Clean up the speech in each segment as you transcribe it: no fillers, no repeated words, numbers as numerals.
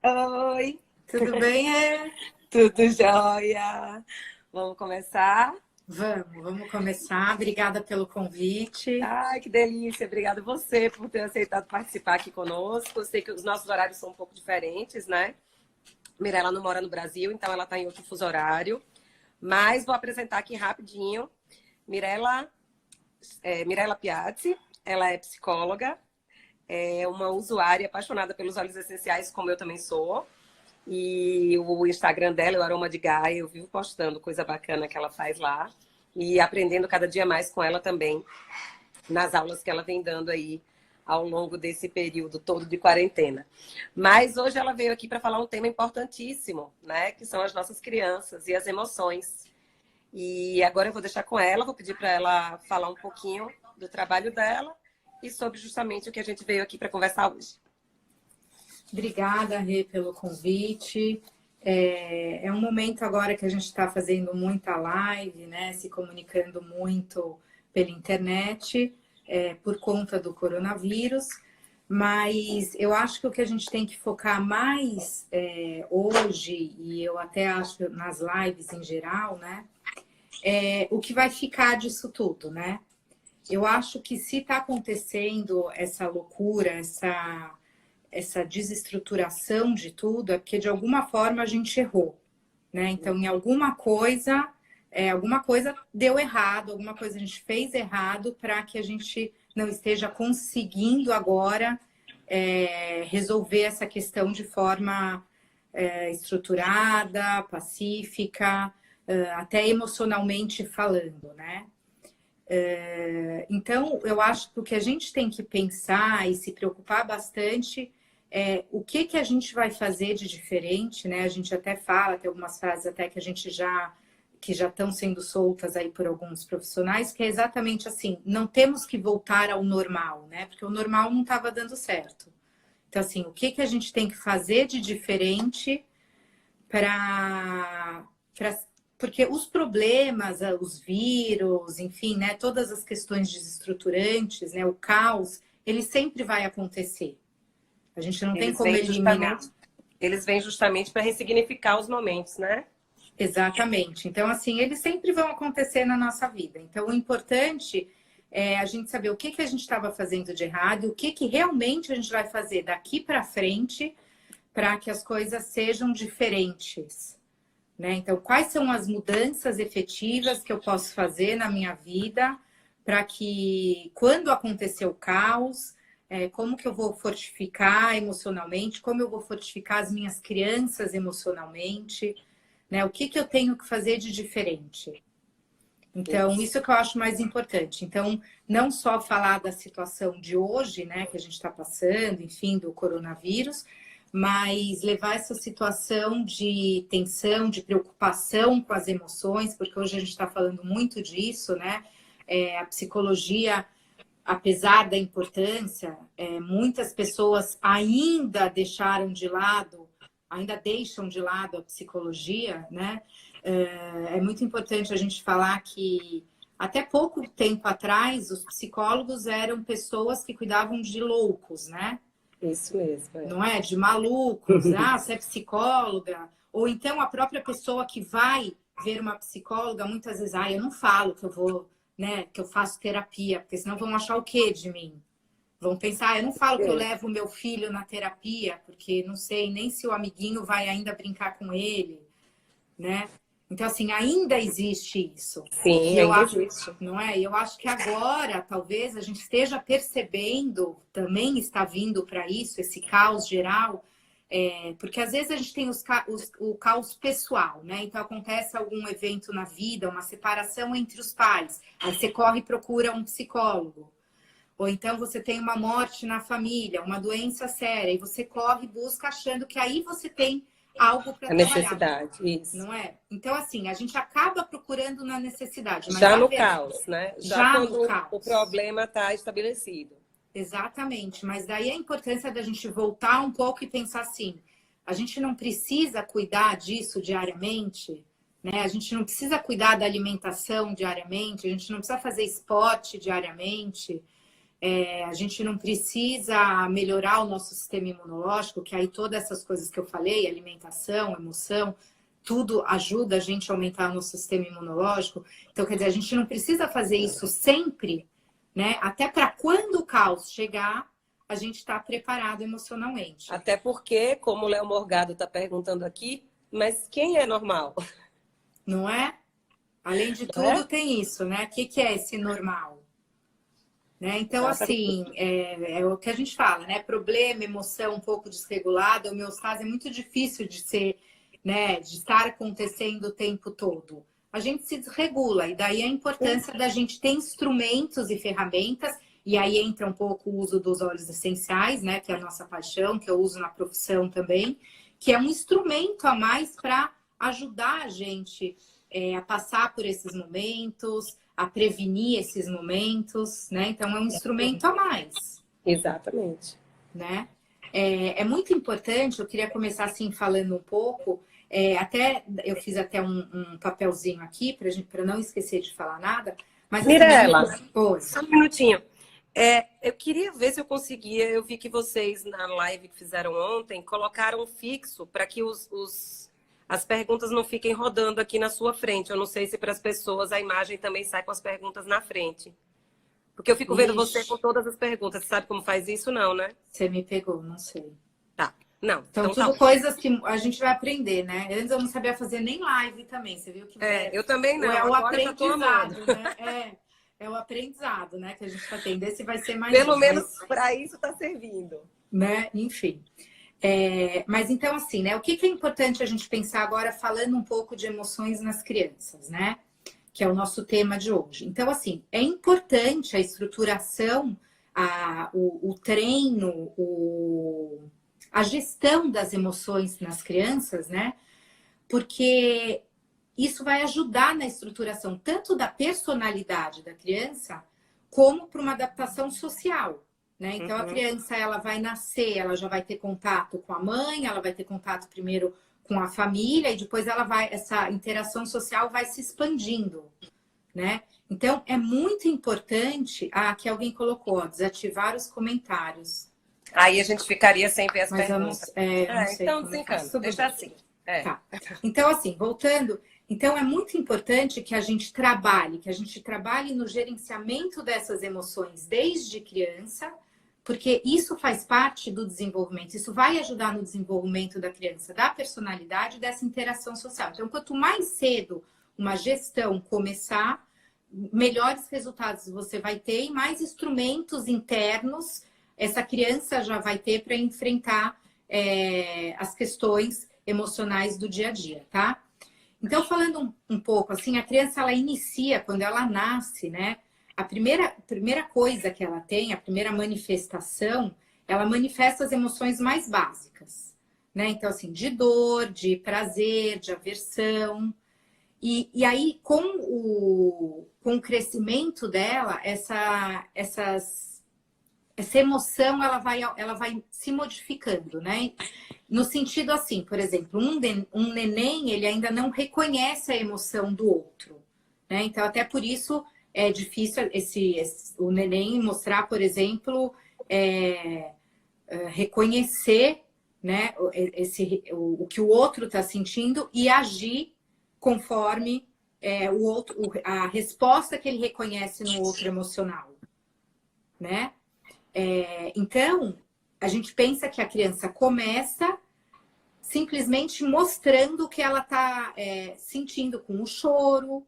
Oi, Tudo bem? tudo jóia? Vamos começar? Vamos começar. Obrigada pelo convite. Ai, que delícia! Obrigada você por ter aceitado participar aqui conosco. Eu sei que os nossos horários são um pouco diferentes, né? Mirella não mora no Brasil, então ela está em outro fuso horário. Mas vou apresentar aqui rapidinho. Mirella, Mirella Piazzi, ela é psicóloga, é uma usuária apaixonada pelos óleos essenciais, como eu também sou. E o Instagram dela é o Aroma de Gaia. Eu vivo postando coisa bacana que ela faz lá. E aprendendo cada dia mais com ela também, nas aulas que ela vem dando aí ao longo desse período todo de quarentena. Mas hoje ela veio aqui para falar um tema importantíssimo, né? Que são as nossas crianças e as emoções. E agora eu vou deixar com ela, vou pedir para ela falar um pouquinho do trabalho dela e sobre justamente o que a gente veio aqui para conversar hoje. Obrigada, Rê, pelo convite. É um momento agora que a gente está fazendo muita live, né? Se comunicando muito pela internet, por conta do coronavírus. Mas eu acho que o que a gente tem que focar mais hoje, e eu até acho nas lives em geral, né? É o que vai ficar disso tudo, né? Eu acho que se está acontecendo essa loucura, essa desestruturação de tudo, é porque de alguma forma a gente errou, né? Então, em alguma coisa deu errado, alguma coisa a gente fez errado para que a gente não esteja conseguindo agora resolver essa questão de forma estruturada, pacífica, até emocionalmente falando, né? Então, eu acho que o que a gente tem que pensar e se preocupar bastante é o que a gente vai fazer de diferente, né? A gente até fala, tem algumas frases até que que já estão sendo soltas aí por alguns profissionais, que é exatamente assim, não temos que voltar ao normal, né? Porque o normal não estava dando certo. Então, assim, o que a gente tem que fazer de diferente para porque os problemas, os vírus, enfim, né, todas as questões desestruturantes, né, o caos, ele sempre vai acontecer. A gente não tem Eles como vêm eliminar. justamente, eles vêm justamente para ressignificar os momentos, né? Exatamente. Então, assim, eles sempre vão acontecer na nossa vida. Então, o importante é a gente saber o que a gente estava fazendo de errado, o que realmente a gente vai fazer daqui para frente para que as coisas sejam diferentes. Né? Então, quais são as mudanças efetivas que eu posso fazer na minha vida para que, quando acontecer o caos, como que eu vou fortificar emocionalmente, como eu vou fortificar as minhas crianças emocionalmente, né? O que eu tenho que fazer de diferente? Então, isso que eu acho mais importante. Então, não só falar da situação de hoje, né, que a gente está passando, enfim, do coronavírus, mas levar essa situação de tensão, de preocupação com as emoções, porque hoje a gente está falando muito disso, né? A psicologia, apesar da importância, muitas pessoas ainda deixaram de lado, ainda deixam de lado a psicologia, né? É muito importante a gente falar que até pouco tempo atrás os psicólogos eram pessoas que cuidavam de loucos, né? Isso mesmo. Não é? De malucos. Ah, você é psicóloga. Ou então a própria pessoa que vai ver uma psicóloga, muitas vezes, ah, eu não falo que eu vou, né, que eu faço terapia, porque senão vão achar o quê de mim? Vão pensar, eu não falo que eu levo o meu filho na terapia, porque não sei nem se o amiguinho vai ainda brincar com ele, né? Então, assim, ainda existe isso. Sim, E eu ainda acho, existe. não é? Eu acho que agora, talvez, a gente esteja percebendo, também está vindo para isso, esse caos geral, porque às vezes a gente tem o caos pessoal, né? Então acontece algum evento na vida, uma separação entre os pais, aí você corre e procura um psicólogo. Ou então você tem uma morte na família, uma doença séria, e você corre e busca achando que aí você tem algo para A trabalhar. necessidade, isso. Não é? Então, assim, a gente acaba procurando na necessidade, mas Já a no verdade, caos, né? Já já no quando o caos. problema está estabelecido. Exatamente. Mas daí a importância da gente voltar um pouco e pensar assim: a gente não precisa cuidar disso diariamente, né? A gente não precisa cuidar da alimentação diariamente, a gente não precisa fazer esporte diariamente. A gente não precisa melhorar o nosso sistema imunológico, que aí todas essas coisas que eu falei, alimentação, emoção, tudo ajuda a gente a aumentar o nosso sistema imunológico. Então, quer dizer, a gente não precisa fazer isso sempre, né? Até para quando o caos chegar, a gente está preparado emocionalmente. Até porque, como o Léo Morgado está perguntando aqui, mas quem é normal? Não é? Além de tudo, tem isso, né? O que é esse normal? Né? Então, assim, é o que a gente fala, né? Problema, emoção um pouco desregulada, a homeostase é muito difícil de ser, né? De estar acontecendo o tempo todo. A gente se desregula, e daí a importância da gente ter instrumentos e ferramentas, e aí entra um pouco o uso dos óleos essenciais, né? Que é a nossa paixão, que eu uso na profissão também, que é um instrumento a mais para ajudar a gente a passar por esses momentos, a prevenir esses momentos, né? Então, é um instrumento a mais. Exatamente. Né? É muito importante, eu queria começar assim falando um pouco, até eu fiz até um papelzinho aqui para não esquecer de falar nada. Mas, Mirela, assim, só um minutinho. Eu queria ver se eu conseguia. Eu vi que vocês, na live que fizeram ontem, colocaram um fixo para que as perguntas não fiquem rodando aqui na sua frente. Eu não sei se para as pessoas a imagem também sai com as perguntas na frente. Porque eu fico vendo você com todas as perguntas. Você sabe como faz isso, não, né? Você me pegou, não sei. Tá. Não. Então tudo coisas que a gente vai aprender, né? Antes eu não sabia fazer nem live também. Você viu que eu também não. É o Agora aprendizado, né? É o aprendizado, né? Que a gente está tendo. Esse vai ser mais Pelo menos para isso está servindo. Né? Enfim. Mas então, assim, né? O que é importante a gente pensar agora, falando um pouco de emoções nas crianças, né? Que é o nosso tema de hoje. Então, assim, é importante a estruturação, o treino, a gestão das emoções nas crianças, né? Porque isso vai ajudar na estruturação tanto da personalidade da criança, como para uma adaptação social. Né? Então, a criança ela vai nascer, ela já vai ter contato com a mãe, ela vai ter contato primeiro com a família e depois essa interação social vai se expandindo, né? Então, é muito importante, que alguém colocou, desativar os comentários. Aí a gente ficaria sem ver as perguntas. Eu não sei então, desencana, deixa assim. Tá. Então, assim, voltando... Então, é muito importante que a gente trabalhe no gerenciamento dessas emoções desde criança, porque isso faz parte do desenvolvimento, isso vai ajudar no desenvolvimento da criança, da personalidade e dessa interação social. Então, quanto mais cedo uma gestão começar, melhores resultados você vai ter e mais instrumentos internos essa criança já vai ter para enfrentar as questões emocionais do dia a dia, tá? Então, falando um pouco, assim, a criança, ela inicia, quando ela nasce, né? A primeira coisa que ela tem, a primeira manifestação, ela manifesta as emoções mais básicas, né? Então, assim, de dor, de prazer, de aversão. E aí, com o crescimento dela, essa emoção, ela vai se modificando, né? No sentido assim, por exemplo, um neném, ele ainda não reconhece a emoção do outro, né? Então, até por isso é difícil o neném mostrar, por exemplo, reconhecer, né, o que o outro está sentindo e agir conforme a resposta que ele reconhece no outro emocional, né? Então, a gente pensa que a criança começa simplesmente mostrando o que ela está sentindo com o choro,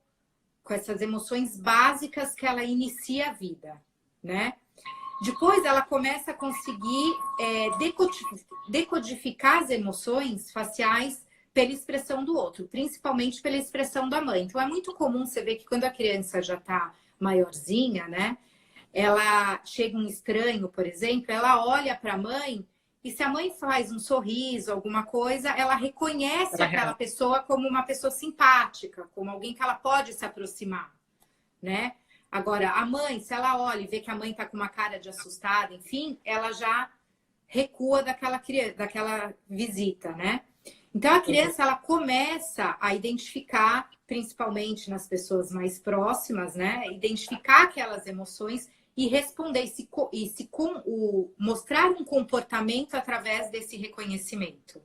com essas emoções básicas que ela inicia a vida, né? Depois ela começa a conseguir decodificar as emoções faciais pela expressão do outro, principalmente pela expressão da mãe. Então é muito comum você ver que quando a criança já está maiorzinha, né? Ela chega um estranho, por exemplo, ela olha para a mãe e se a mãe faz um sorriso, alguma coisa, ela reconhece aquela pessoa como uma pessoa simpática, como alguém que ela pode se aproximar, né? Agora, a mãe, se ela olha e vê que a mãe está com uma cara de assustada, enfim, ela já recua daquela visita, né? Então, a criança, ela começa a identificar, principalmente nas pessoas mais próximas, né? Identificar aquelas emoções e responder, mostrar um comportamento através desse reconhecimento,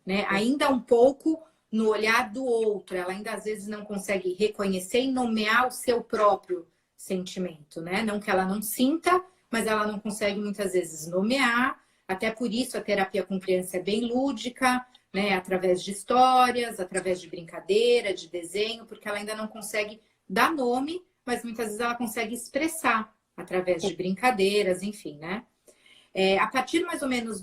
né? Ainda um pouco no olhar do outro, ela ainda às vezes não consegue reconhecer e nomear o seu próprio sentimento, né? Não que ela não sinta, mas ela não consegue muitas vezes nomear. Até por isso a terapia com criança é bem lúdica, né? Através de histórias, através de brincadeira, de desenho, porque ela ainda não consegue dar nome, mas muitas vezes ela consegue expressar através de brincadeiras, enfim, né? A partir mais ou menos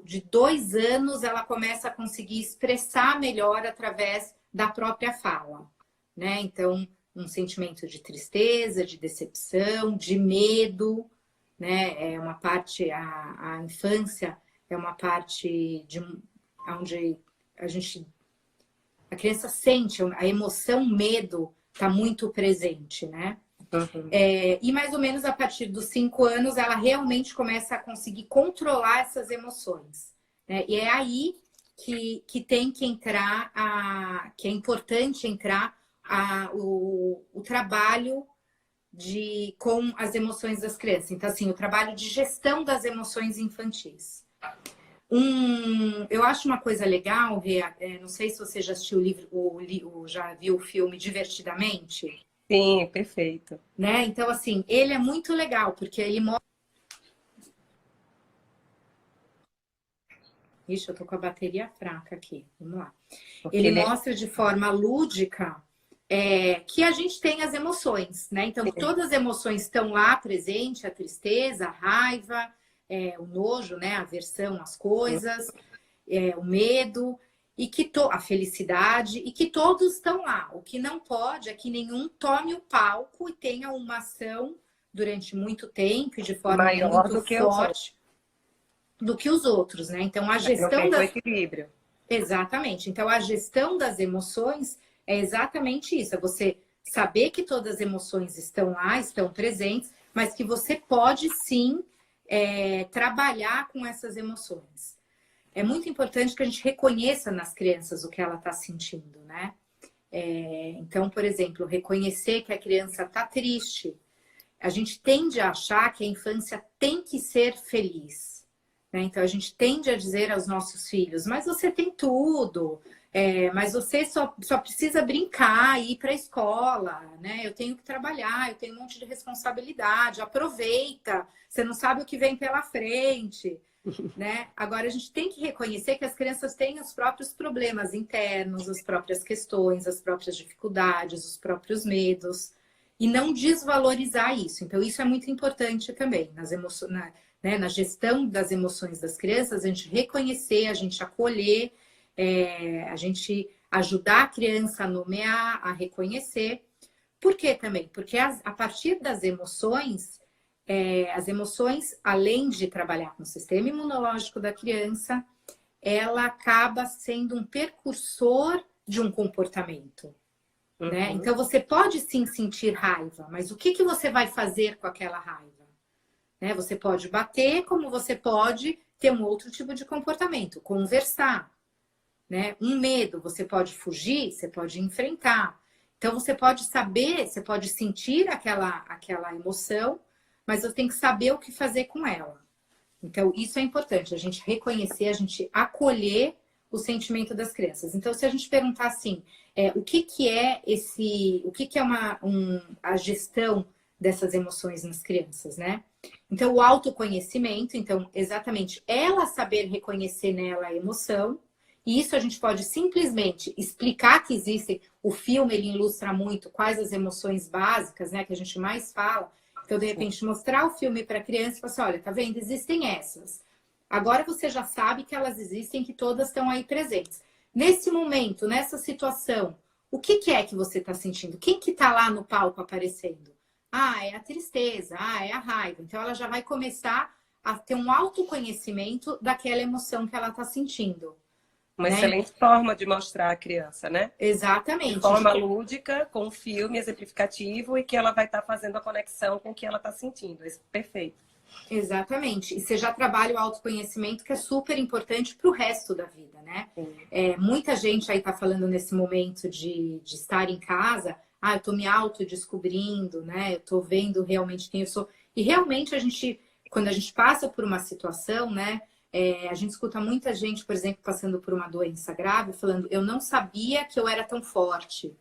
de 2 anos, ela começa a conseguir expressar melhor através da própria fala, né? Então, um sentimento de tristeza, de decepção, de medo, né? É uma parte, a infância é uma parte onde a criança sente a emoção medo está muito presente, né? Uhum. E mais ou menos a partir dos 5 anos, ela realmente começa a conseguir controlar essas emoções, né? E é aí que tem que entrar, que é importante entrar o trabalho com as emoções das crianças. Então, assim, o trabalho de gestão das emoções infantis. Eu acho uma coisa legal, Rê, não sei se você já assistiu o livro, já viu o filme Divertidamente. Sim, perfeito. Né? Então, assim, ele é muito legal, porque ele mostra. Ixi, eu tô com a bateria fraca aqui. Vamos lá. Ele mostra de forma lúdica que a gente tem as emoções, né? Então, todas as emoções estão lá presentes, a tristeza, a raiva, o nojo, né? A aversão às coisas, o medo. A felicidade, e que todos estão lá. O que não pode é que nenhum tome o palco e tenha uma ação durante muito tempo e de forma maior muito forte do que os outros, né? Então, a gestão do equilíbrio. Exatamente. Então, a gestão das emoções é exatamente isso. É você saber que todas as emoções estão lá, estão presentes, mas que você pode sim trabalhar com essas emoções. É muito importante que a gente reconheça nas crianças o que ela está sentindo, né? Então, por exemplo, reconhecer que a criança está triste. A gente tende a achar que a infância tem que ser feliz, né? Então, a gente tende a dizer aos nossos filhos, mas você tem tudo, mas você só precisa brincar e ir para a escola, né? Eu tenho que trabalhar, eu tenho um monte de responsabilidade, aproveita, você não sabe o que vem pela frente. Né? Agora, a gente tem que reconhecer que as crianças têm os próprios problemas internos, as próprias questões, as próprias dificuldades, os próprios medos, e não desvalorizar isso. Então, isso é muito importante também, na gestão das emoções das crianças, a gente reconhecer, a gente acolher, a gente ajudar a criança a nomear, a reconhecer. Por quê também? Porque a partir das emoções, as emoções, além de trabalhar com o sistema imunológico da criança, ela acaba sendo um precursor de um comportamento. Uhum. Né? Então, você pode sim sentir raiva, mas o que você vai fazer com aquela raiva? Né? Você pode bater, como você pode ter um outro tipo de comportamento, conversar. Né? Um medo, você pode fugir, você pode enfrentar. Então, você pode saber, você pode sentir aquela emoção, mas você tem que saber o que fazer com ela. Então, isso é importante, a gente reconhecer, a gente acolher o sentimento das crianças. Então, se a gente perguntar assim, o que é a gestão dessas emoções nas crianças, né? Então, o autoconhecimento, então, exatamente, ela saber reconhecer nela a emoção, e isso a gente pode simplesmente explicar que existem. O filme, ele ilustra muito quais as emoções básicas, né, que a gente mais fala. Então, de repente, mostrar o filme para a criança e falar assim, olha, tá vendo? Existem essas. Agora você já sabe que elas existem, que todas estão aí presentes. Nesse momento, nessa situação, o que é que você está sentindo? Quem que está lá no palco aparecendo? Ah, é a tristeza, é a raiva. Então, ela já vai começar a ter um autoconhecimento daquela emoção que ela está sentindo. Uma excelente forma de mostrar à criança, né? Exatamente. De forma lúdica, com um filme exemplificativo e que ela vai estar fazendo a conexão com o que ela está sentindo. Isso, perfeito. Exatamente. E você já trabalha o autoconhecimento, que é super importante para o resto da vida, né? Muita gente aí está falando nesse momento de estar em casa, eu estou me autodescobrindo, né? Eu estou vendo realmente quem eu sou. E realmente quando a gente passa por uma situação, né? A gente escuta muita gente, por exemplo, passando por uma doença grave, falando, eu não sabia que eu era tão forte,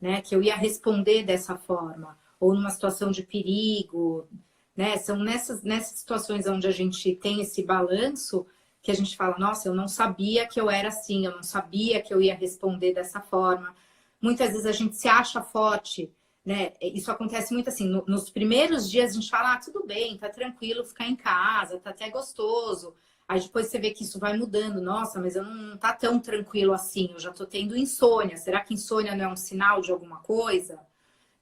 né? Que eu ia responder dessa forma, ou numa situação de perigo, né? São nessas situações onde a gente tem esse balanço que a gente fala, nossa, eu não sabia que eu era assim, eu não sabia que eu ia responder dessa forma. Muitas vezes a gente se acha forte, né? Isso acontece muito assim, nos primeiros dias a gente fala, ah, tudo bem, tá tranquilo ficar em casa, tá até gostoso. Aí depois você vê que isso vai mudando. Nossa, mas eu não tá tão tranquilo assim, eu já tô tendo insônia. Será que insônia não é um sinal de alguma coisa?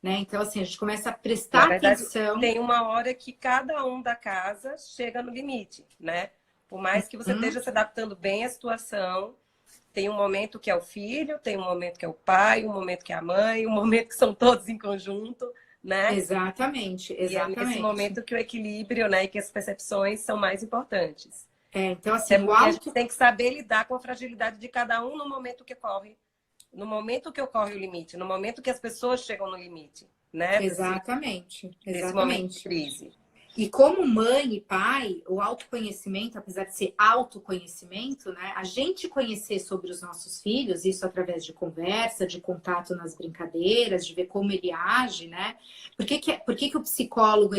Né? Então, assim, a gente começa a Na prestar verdade, atenção. tem uma hora que cada um da casa chega no limite, né? Por mais que você esteja se adaptando bem à situação, tem um momento que é o filho, tem um momento que é o pai, um momento que é a mãe, um momento que são todos em conjunto, né? Exatamente, E é nesse exatamente. momento que o equilíbrio, né, e que as percepções são mais importantes. Então, É assim, o porque a gente auto. tem que saber lidar com a fragilidade de cada um no momento que ocorre, no momento que ocorre o limite, no momento que as pessoas chegam no limite, né, Exatamente, desse momento de exatamente. crise. E como mãe e pai, o autoconhecimento, apesar de ser autoconhecimento, né? A gente conhecer sobre os nossos filhos, isso através de conversa, de contato nas brincadeiras, de ver como ele age, né? Por que que o psicólogo,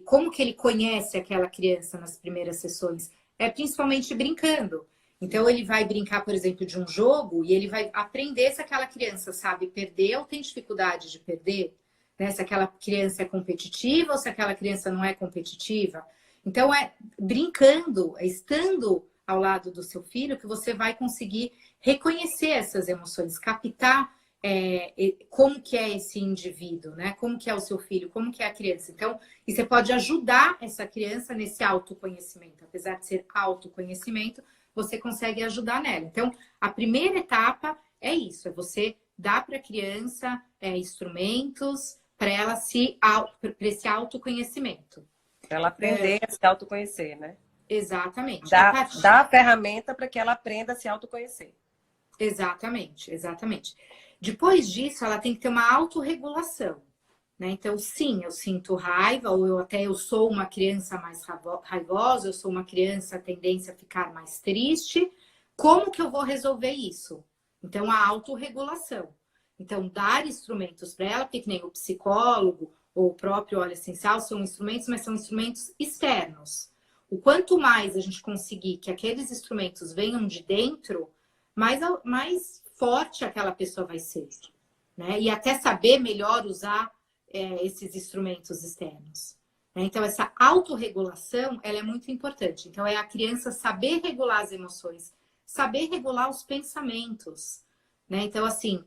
como que ele conhece aquela criança nas primeiras sessões? É principalmente brincando. Então ele vai brincar, por exemplo, de um jogo e ele vai aprender se aquela criança sabe perder ou tem dificuldade de perder, né? Se aquela criança é competitiva ou se aquela criança não é competitiva. Então, é brincando, estando ao lado do seu filho, que você vai conseguir reconhecer essas emoções, captar como que é esse indivíduo, né? Como que é o seu filho, como que é a criança. Então, e você pode ajudar essa criança nesse autoconhecimento. Apesar de ser autoconhecimento, você consegue ajudar nela. Então, a primeira etapa é isso, é você dar para a criança instrumentos para ela para esse autoconhecimento. Para ela aprender a se autoconhecer, né? Exatamente. Dá a ferramenta para que ela aprenda a se autoconhecer. Exatamente, exatamente. Depois disso, ela tem que ter uma autorregulação, né? Então, sim, eu sinto raiva, ou eu sou uma criança mais raivosa, eu sou uma criança tendência a ficar mais triste. Como que eu vou resolver isso? Então, a autorregulação. Então, dar instrumentos para ela, porque que nem o psicólogo ou o próprio óleo essencial são instrumentos, mas são instrumentos externos. O quanto mais a gente conseguir que aqueles instrumentos venham de dentro, mais forte aquela pessoa vai ser, né? E até saber melhor usar esses instrumentos externos. Né? Então, essa autorregulação, ela é muito importante. Então, é a criança saber regular as emoções, saber regular os pensamentos, né? Então, assim,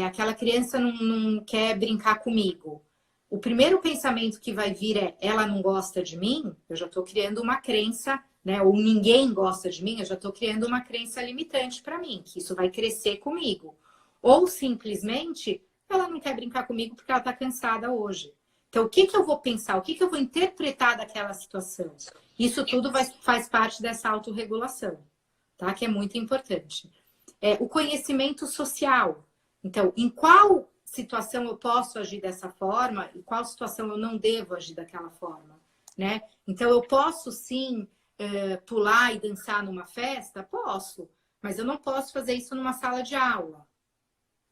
aquela criança não quer brincar comigo. O primeiro pensamento que vai vir é, ela não gosta de mim, eu já estou criando uma crença, né? Ou ninguém gosta de mim, eu já estou criando uma crença limitante para mim, que isso vai crescer comigo. Ou simplesmente, ela não quer brincar comigo porque ela está cansada hoje. Então, o que eu vou pensar? O que eu vou interpretar daquela situação? Isso tudo faz parte dessa autorregulação, tá? Que é muito importante. O conhecimento social. Então, em qual situação eu posso agir dessa forma e qual situação eu não devo agir daquela forma, né? Então, eu posso sim pular e dançar numa festa? Posso, mas eu não posso fazer isso numa sala de aula,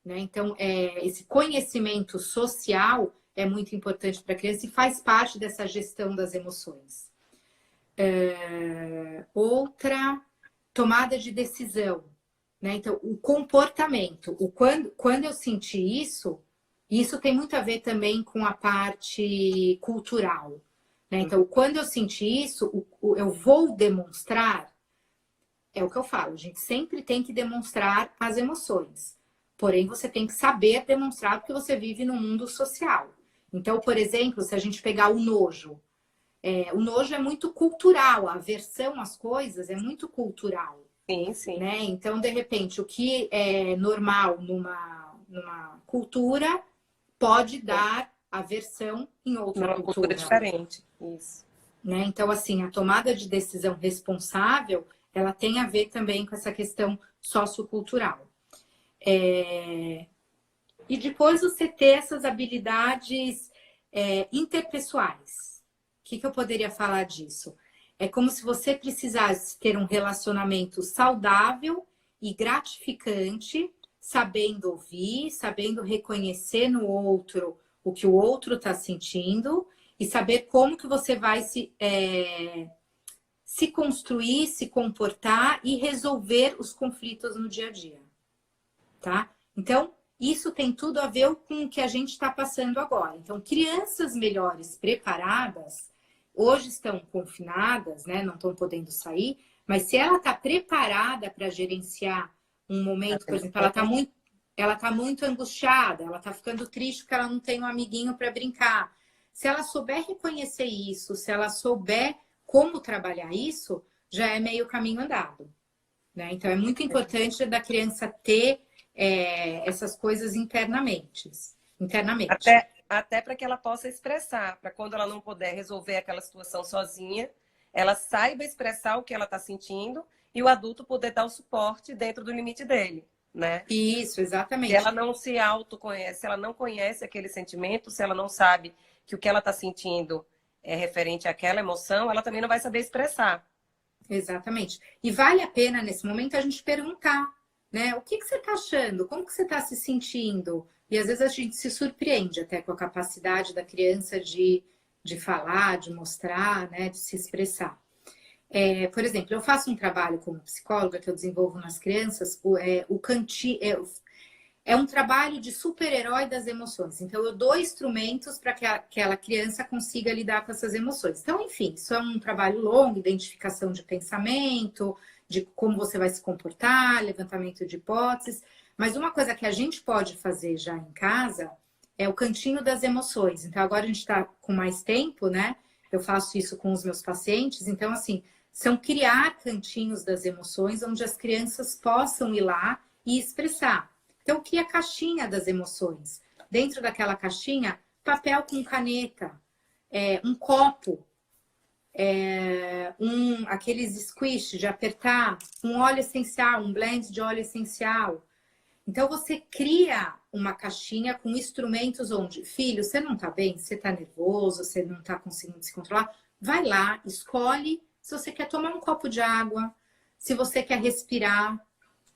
né? Então, esse conhecimento social é muito importante para a criança e faz parte dessa gestão das emoções. Outra, tomada de decisão. Né? Então, o comportamento, quando eu senti isso tem muito a ver também com a parte cultural. Né? Então, quando eu senti isso, eu vou demonstrar, é o que eu falo, a gente sempre tem que demonstrar as emoções. Porém, você tem que saber demonstrar porque você vive num mundo social. Então, por exemplo, se a gente pegar o nojo é muito cultural, a aversão às coisas é muito cultural. Sim, sim. Né? Então, de repente, o que é normal numa cultura pode dar aversão em outra Numa cultura diferente. Isso. Né? Então, assim, a tomada de decisão responsável, ela tem a ver também com essa questão sociocultural. E depois você ter essas habilidades interpessoais. que eu poderia falar disso? É como se você precisasse ter um relacionamento saudável e gratificante, sabendo ouvir, sabendo reconhecer no outro o que o outro está sentindo e saber como que você vai se construir, se comportar e resolver os conflitos no dia a dia, tá? Então, isso tem tudo a ver com o que a gente está passando agora. Então, crianças melhores preparadas, hoje estão confinadas, né? Não estão podendo sair, mas se ela está preparada para gerenciar um momento, por exemplo, ela tá muito angustiada, ela está ficando triste porque ela não tem um amiguinho para brincar. Se ela souber reconhecer isso, se ela souber como trabalhar isso, já é meio caminho andado, né? Então, é muito importante da criança ter essas coisas internamente. Até para que ela possa expressar, para quando ela não puder resolver aquela situação sozinha, ela saiba expressar o que ela está sentindo e o adulto poder dar o suporte dentro do limite dele, né? Isso, exatamente. Se ela não se autoconhece, se ela não conhece aquele sentimento, se ela não sabe que o que ela está sentindo é referente àquela emoção, ela também não vai saber expressar. Exatamente. E vale a pena, nesse momento, a gente perguntar, né? O que você está achando? Como que você está se sentindo? E às vezes a gente se surpreende até com a capacidade da criança de falar, de mostrar, né? De se expressar. Por exemplo, eu faço um trabalho como psicóloga que eu desenvolvo nas crianças, é um trabalho de super-herói das emoções. Então, eu dou instrumentos para que aquela criança consiga lidar com essas emoções. Então, enfim, isso é um trabalho longo, identificação de pensamento, de como você vai se comportar, levantamento de hipóteses. Mas uma coisa que a gente pode fazer já em casa é o cantinho das emoções. Então, agora a gente está com mais tempo, né? Eu faço isso com os meus pacientes. Então, assim, são criar cantinhos das emoções onde as crianças possam ir lá e expressar. Então, cria a caixinha das emoções. Dentro daquela caixinha, papel com caneta, um copo, aqueles squish de apertar, um óleo essencial, um blend de óleo essencial. Então, você cria uma caixinha com instrumentos onde, filho, você não tá bem? Você tá nervoso? Você não tá conseguindo se controlar? Vai lá, escolhe se você quer tomar um copo de água, se você quer respirar,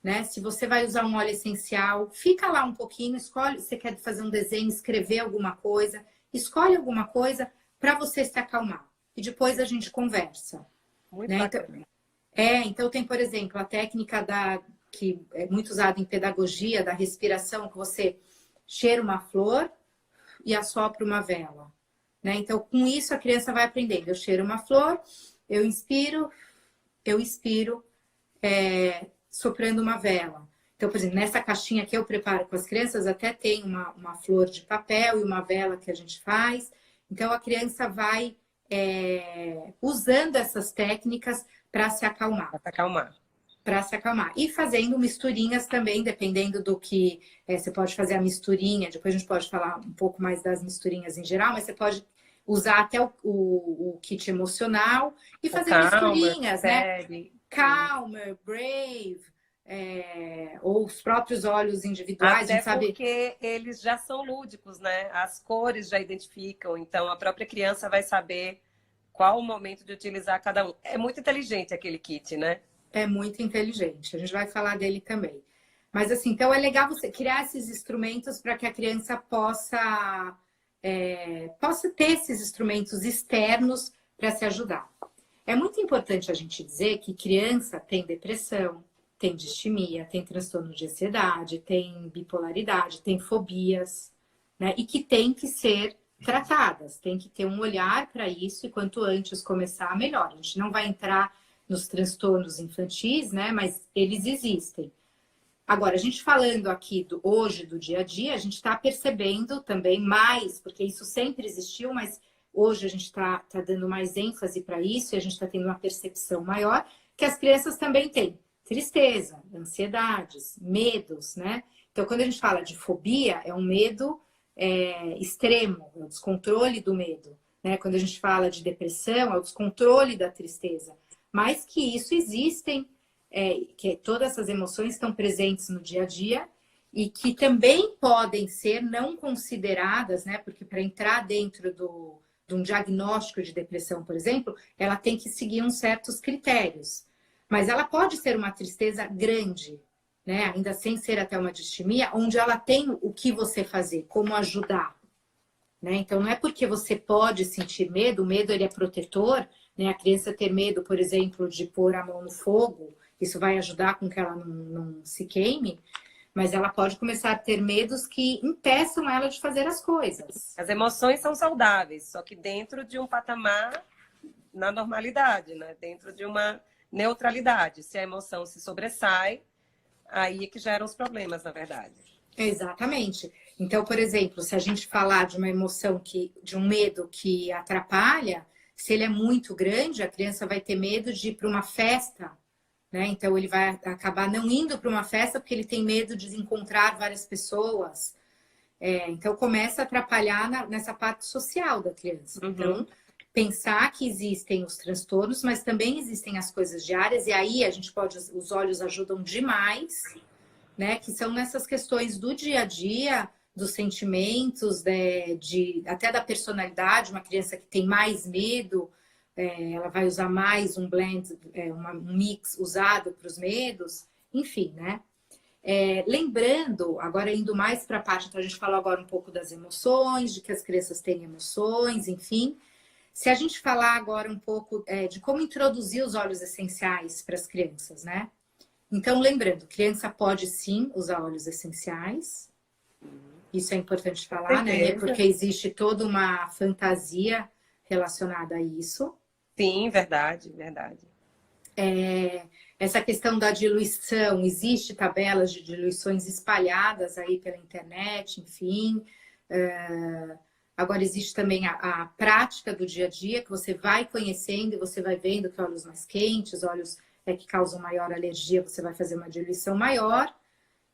né? Se você vai usar um óleo essencial, fica lá um pouquinho, escolhe, se você quer fazer um desenho, escrever alguma coisa, escolhe alguma coisa para você se acalmar. E depois a gente conversa. Muito né? bacana. Então tem, por exemplo, a técnica que é muito usada em pedagogia, da respiração, que você cheira uma flor e assopra uma vela. Né? Então, com isso, a criança vai aprendendo. Eu cheiro uma flor, eu inspiro, eu expiro, soprando uma vela. Então, por exemplo, nessa caixinha que eu preparo com as crianças, até tem uma flor de papel e uma vela que a gente faz. Então, a criança vai usando essas técnicas para se acalmar. Para se acalmar. E fazendo misturinhas também, dependendo do que... você pode fazer a misturinha, depois a gente pode falar um pouco mais das misturinhas em geral, mas você pode usar até o kit emocional e fazer misturinhas, né? Calmer, Brave, ou os próprios óleos individuais. Até sabe... porque eles já são lúdicos, né? As cores já identificam, então a própria criança vai saber qual o momento de utilizar cada um. É muito inteligente aquele kit, né? É muito inteligente, a gente vai falar dele também. Mas assim, então é legal você criar esses instrumentos para que a criança possa ter esses instrumentos externos para se ajudar. É muito importante a gente dizer que criança tem depressão, tem distimia, tem transtorno de ansiedade, tem bipolaridade, tem fobias, né? E que tem que ser tratadas, tem que ter um olhar para isso e quanto antes começar, melhor. A gente não vai entrar nos transtornos infantis, né? Mas eles existem. Agora, a gente falando aqui hoje, do dia a dia, a gente está percebendo também mais, porque isso sempre existiu, mas hoje a gente está dando mais ênfase para isso e a gente está tendo uma percepção maior, que as crianças também têm tristeza, ansiedades, medos, né? Então, quando a gente fala de fobia, é um medo extremo, é o descontrole do medo, né? Quando a gente fala de depressão, é o descontrole da tristeza. Mas que isso existem, que todas essas emoções estão presentes no dia a dia e que também podem ser não consideradas, né? Porque para entrar dentro do de um diagnóstico de depressão, por exemplo, ela tem que seguir uns certos critérios. Mas ela pode ser uma tristeza grande, né? Ainda sem ser até uma distimia, onde ela tem o que você fazer, como ajudar. Né? Então, não é porque você pode sentir medo, o medo ele é protetor, né? A criança ter medo, por exemplo, de pôr a mão no fogo, isso vai ajudar com que ela não se queime, mas ela pode começar a ter medos que impeçam ela de fazer as coisas. As emoções são saudáveis, só que dentro de um patamar na normalidade, né? Dentro de uma neutralidade. Se a emoção se sobressai, aí é que geram os problemas, na verdade. Exatamente. Então, por exemplo, se a gente falar de uma emoção de um medo que atrapalha, se ele é muito grande, a criança vai ter medo de ir para uma festa, né? Então ele vai acabar não indo para uma festa porque ele tem medo de encontrar várias pessoas. Então começa a atrapalhar nessa parte social da criança. Uhum. Então, pensar que existem os transtornos, mas também existem as coisas diárias, e aí a gente os olhos ajudam demais, né? Que são nessas questões do dia a dia, dos sentimentos, até da personalidade. Uma criança que tem mais medo, ela vai usar mais um blend, um mix usado para os medos, enfim, né? Lembrando, agora indo mais para a parte, então a gente falou agora um pouco das emoções, de que as crianças têm emoções, enfim. Se a gente falar agora um pouco de como introduzir os óleos essenciais para as crianças, né? Então, lembrando, criança pode sim usar óleos essenciais. Isso é importante falar, né? Porque existe toda uma fantasia relacionada a isso. Sim, verdade, verdade. Essa questão da diluição, existe tabelas de diluições espalhadas aí pela internet, enfim. Agora existe também a prática do dia a dia, que você vai conhecendo e você vai vendo que óleos mais quentes, óleos que causam maior alergia, você vai fazer uma diluição maior.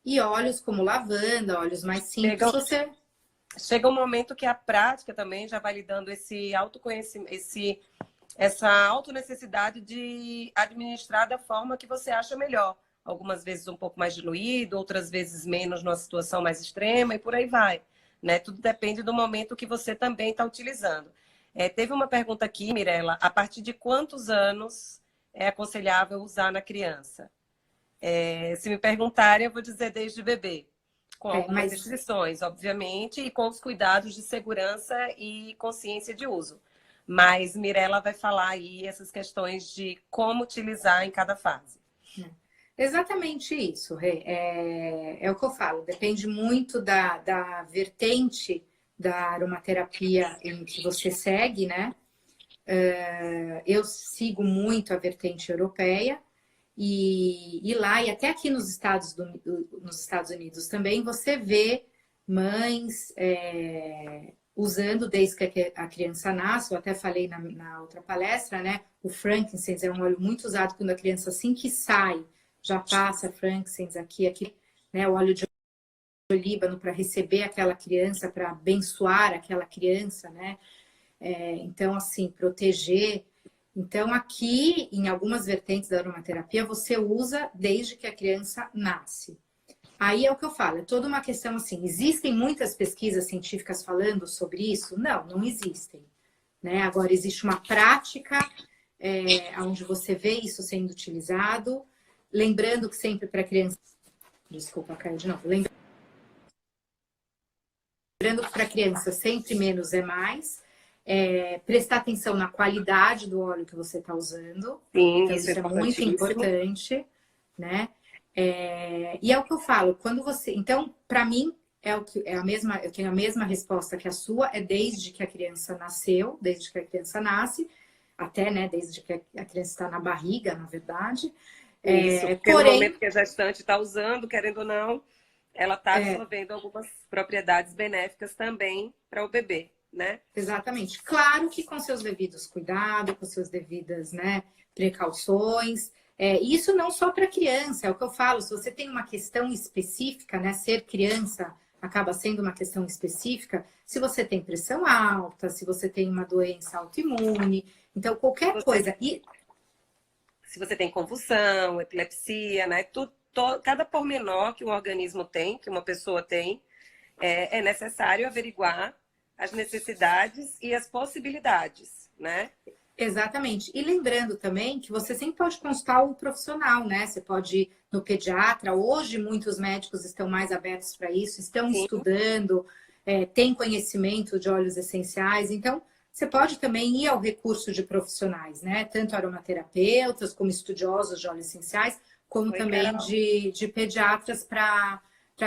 E óleos como lavanda, óleos mais simples, Chega um momento que a prática também já vai lhe dando esse autoconhecimento, essa autonecessidade de administrar da forma que você acha melhor. Algumas vezes um pouco mais diluído, outras vezes menos numa situação mais extrema e por aí vai. Né? Tudo depende do momento que você também está utilizando. Teve uma pergunta aqui, Mirela, a partir de quantos anos é aconselhável usar na criança? Se me perguntarem, eu vou dizer desde bebê. Com algumas restrições, obviamente, e com os cuidados de segurança e consciência de uso. Mas Mirela vai falar aí essas questões de como utilizar em cada fase. Exatamente isso, Rê. É o que eu falo, depende muito da vertente da aromaterapia em que você segue, né? Eu sigo muito a vertente europeia e lá, e até aqui nos Estados Unidos também, você vê mães usando desde que a criança nasce. Eu até falei na outra palestra, né? O frankincense é um óleo muito usado quando a criança, assim que sai, já passa frankincense aqui, né? O óleo de olíbano para receber aquela criança, para abençoar aquela criança, né? Então, assim, proteger. Então, aqui, em algumas vertentes da aromaterapia, você usa desde que a criança nasce. Aí é o que eu falo, é toda uma questão assim, existem muitas pesquisas científicas falando sobre isso? Não, não existem. Né? Agora, existe uma prática onde você vê isso sendo utilizado, lembrando que sempre para criança... Desculpa, caiu de novo. Lembrando que para criança sempre menos é mais. Prestar atenção na qualidade do óleo que você está usando. Sim, então, isso é muito importante, né? E é o que eu falo, quando você... Então, para mim, eu tenho a mesma resposta que a sua, desde que a criança nasceu, desde que a criança nasce, até, né, desde que a criança está na barriga, na verdade. Isso, porque no momento que a gestante está usando, querendo ou não, ela está absorvendo algumas propriedades benéficas também para o bebê, né? Exatamente. Claro que com seus devidos cuidados, com suas devidas, né, precauções. Isso não só para criança, é o que eu falo, se você tem uma questão específica, né? Ser criança acaba sendo uma questão específica, se você tem pressão alta, se você tem uma doença autoimune, então qualquer coisa. Se você tem convulsão, epilepsia, né? Cada pormenor que um organismo tem, que uma pessoa tem, é necessário averiguar as necessidades e as possibilidades, né? Exatamente. E lembrando também que você sempre pode consultar o profissional, né? Você pode ir no pediatra. Hoje, muitos médicos estão mais abertos para isso, estão Sim, estudando, têm conhecimento de óleos essenciais. Então, você pode também ir ao recurso de profissionais, né? Tanto aromaterapeutas, como estudiosos de óleos essenciais, como foi, também Carol. de pediatras para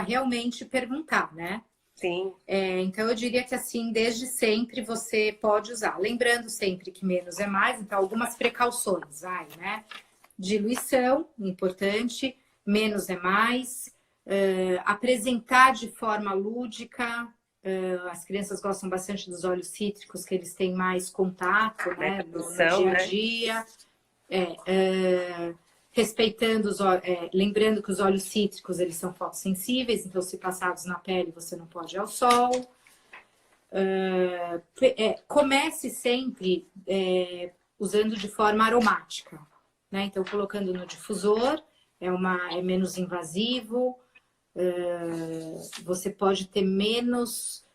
realmente perguntar, né? Sim, Então, eu diria que assim, desde sempre você pode usar. Lembrando sempre que menos é mais, então algumas precauções, né? Diluição, importante, menos é mais. Apresentar de forma lúdica. As crianças gostam bastante dos óleos cítricos, que eles têm mais contato, né? né, no Tradição, dia a né? dia. Respeitando lembrando que os óleos cítricos eles são fotossensíveis, então se passados na pele você não pode ir ao sol. Comece sempre usando de forma aromática, né? Então colocando no difusor é menos invasivo, você pode ter menos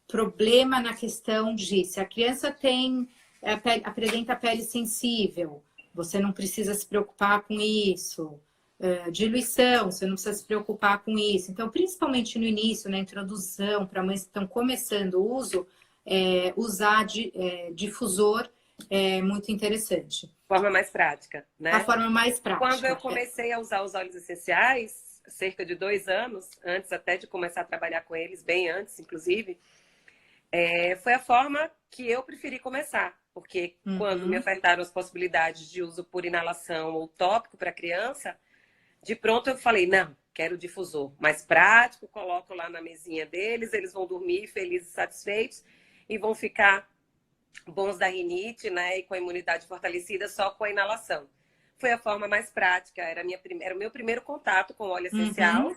problema na questão de se a criança apresenta pele sensível, você não precisa se preocupar com isso. Diluição, você não precisa se preocupar com isso. Então, principalmente no início, na introdução, para mães que estão começando o uso, usar difusor é muito interessante. Forma mais prática, A né? forma mais Quando eu prática. comecei a usar os óleos essenciais, cerca de 2 anos, antes até de começar a trabalhar com eles, bem antes, inclusive, foi a forma que eu preferi começar. Porque quando me Uhum. ofertaram as possibilidades de uso por inalação ou tópico para criança, de pronto eu falei, não, quero difusor mais prático, coloco lá na mesinha deles, eles vão dormir felizes e satisfeitos e vão ficar bons da rinite, né, e com a imunidade fortalecida só com a inalação. Foi a forma mais prática, era o meu primeiro contato com óleo essencial. Uhum.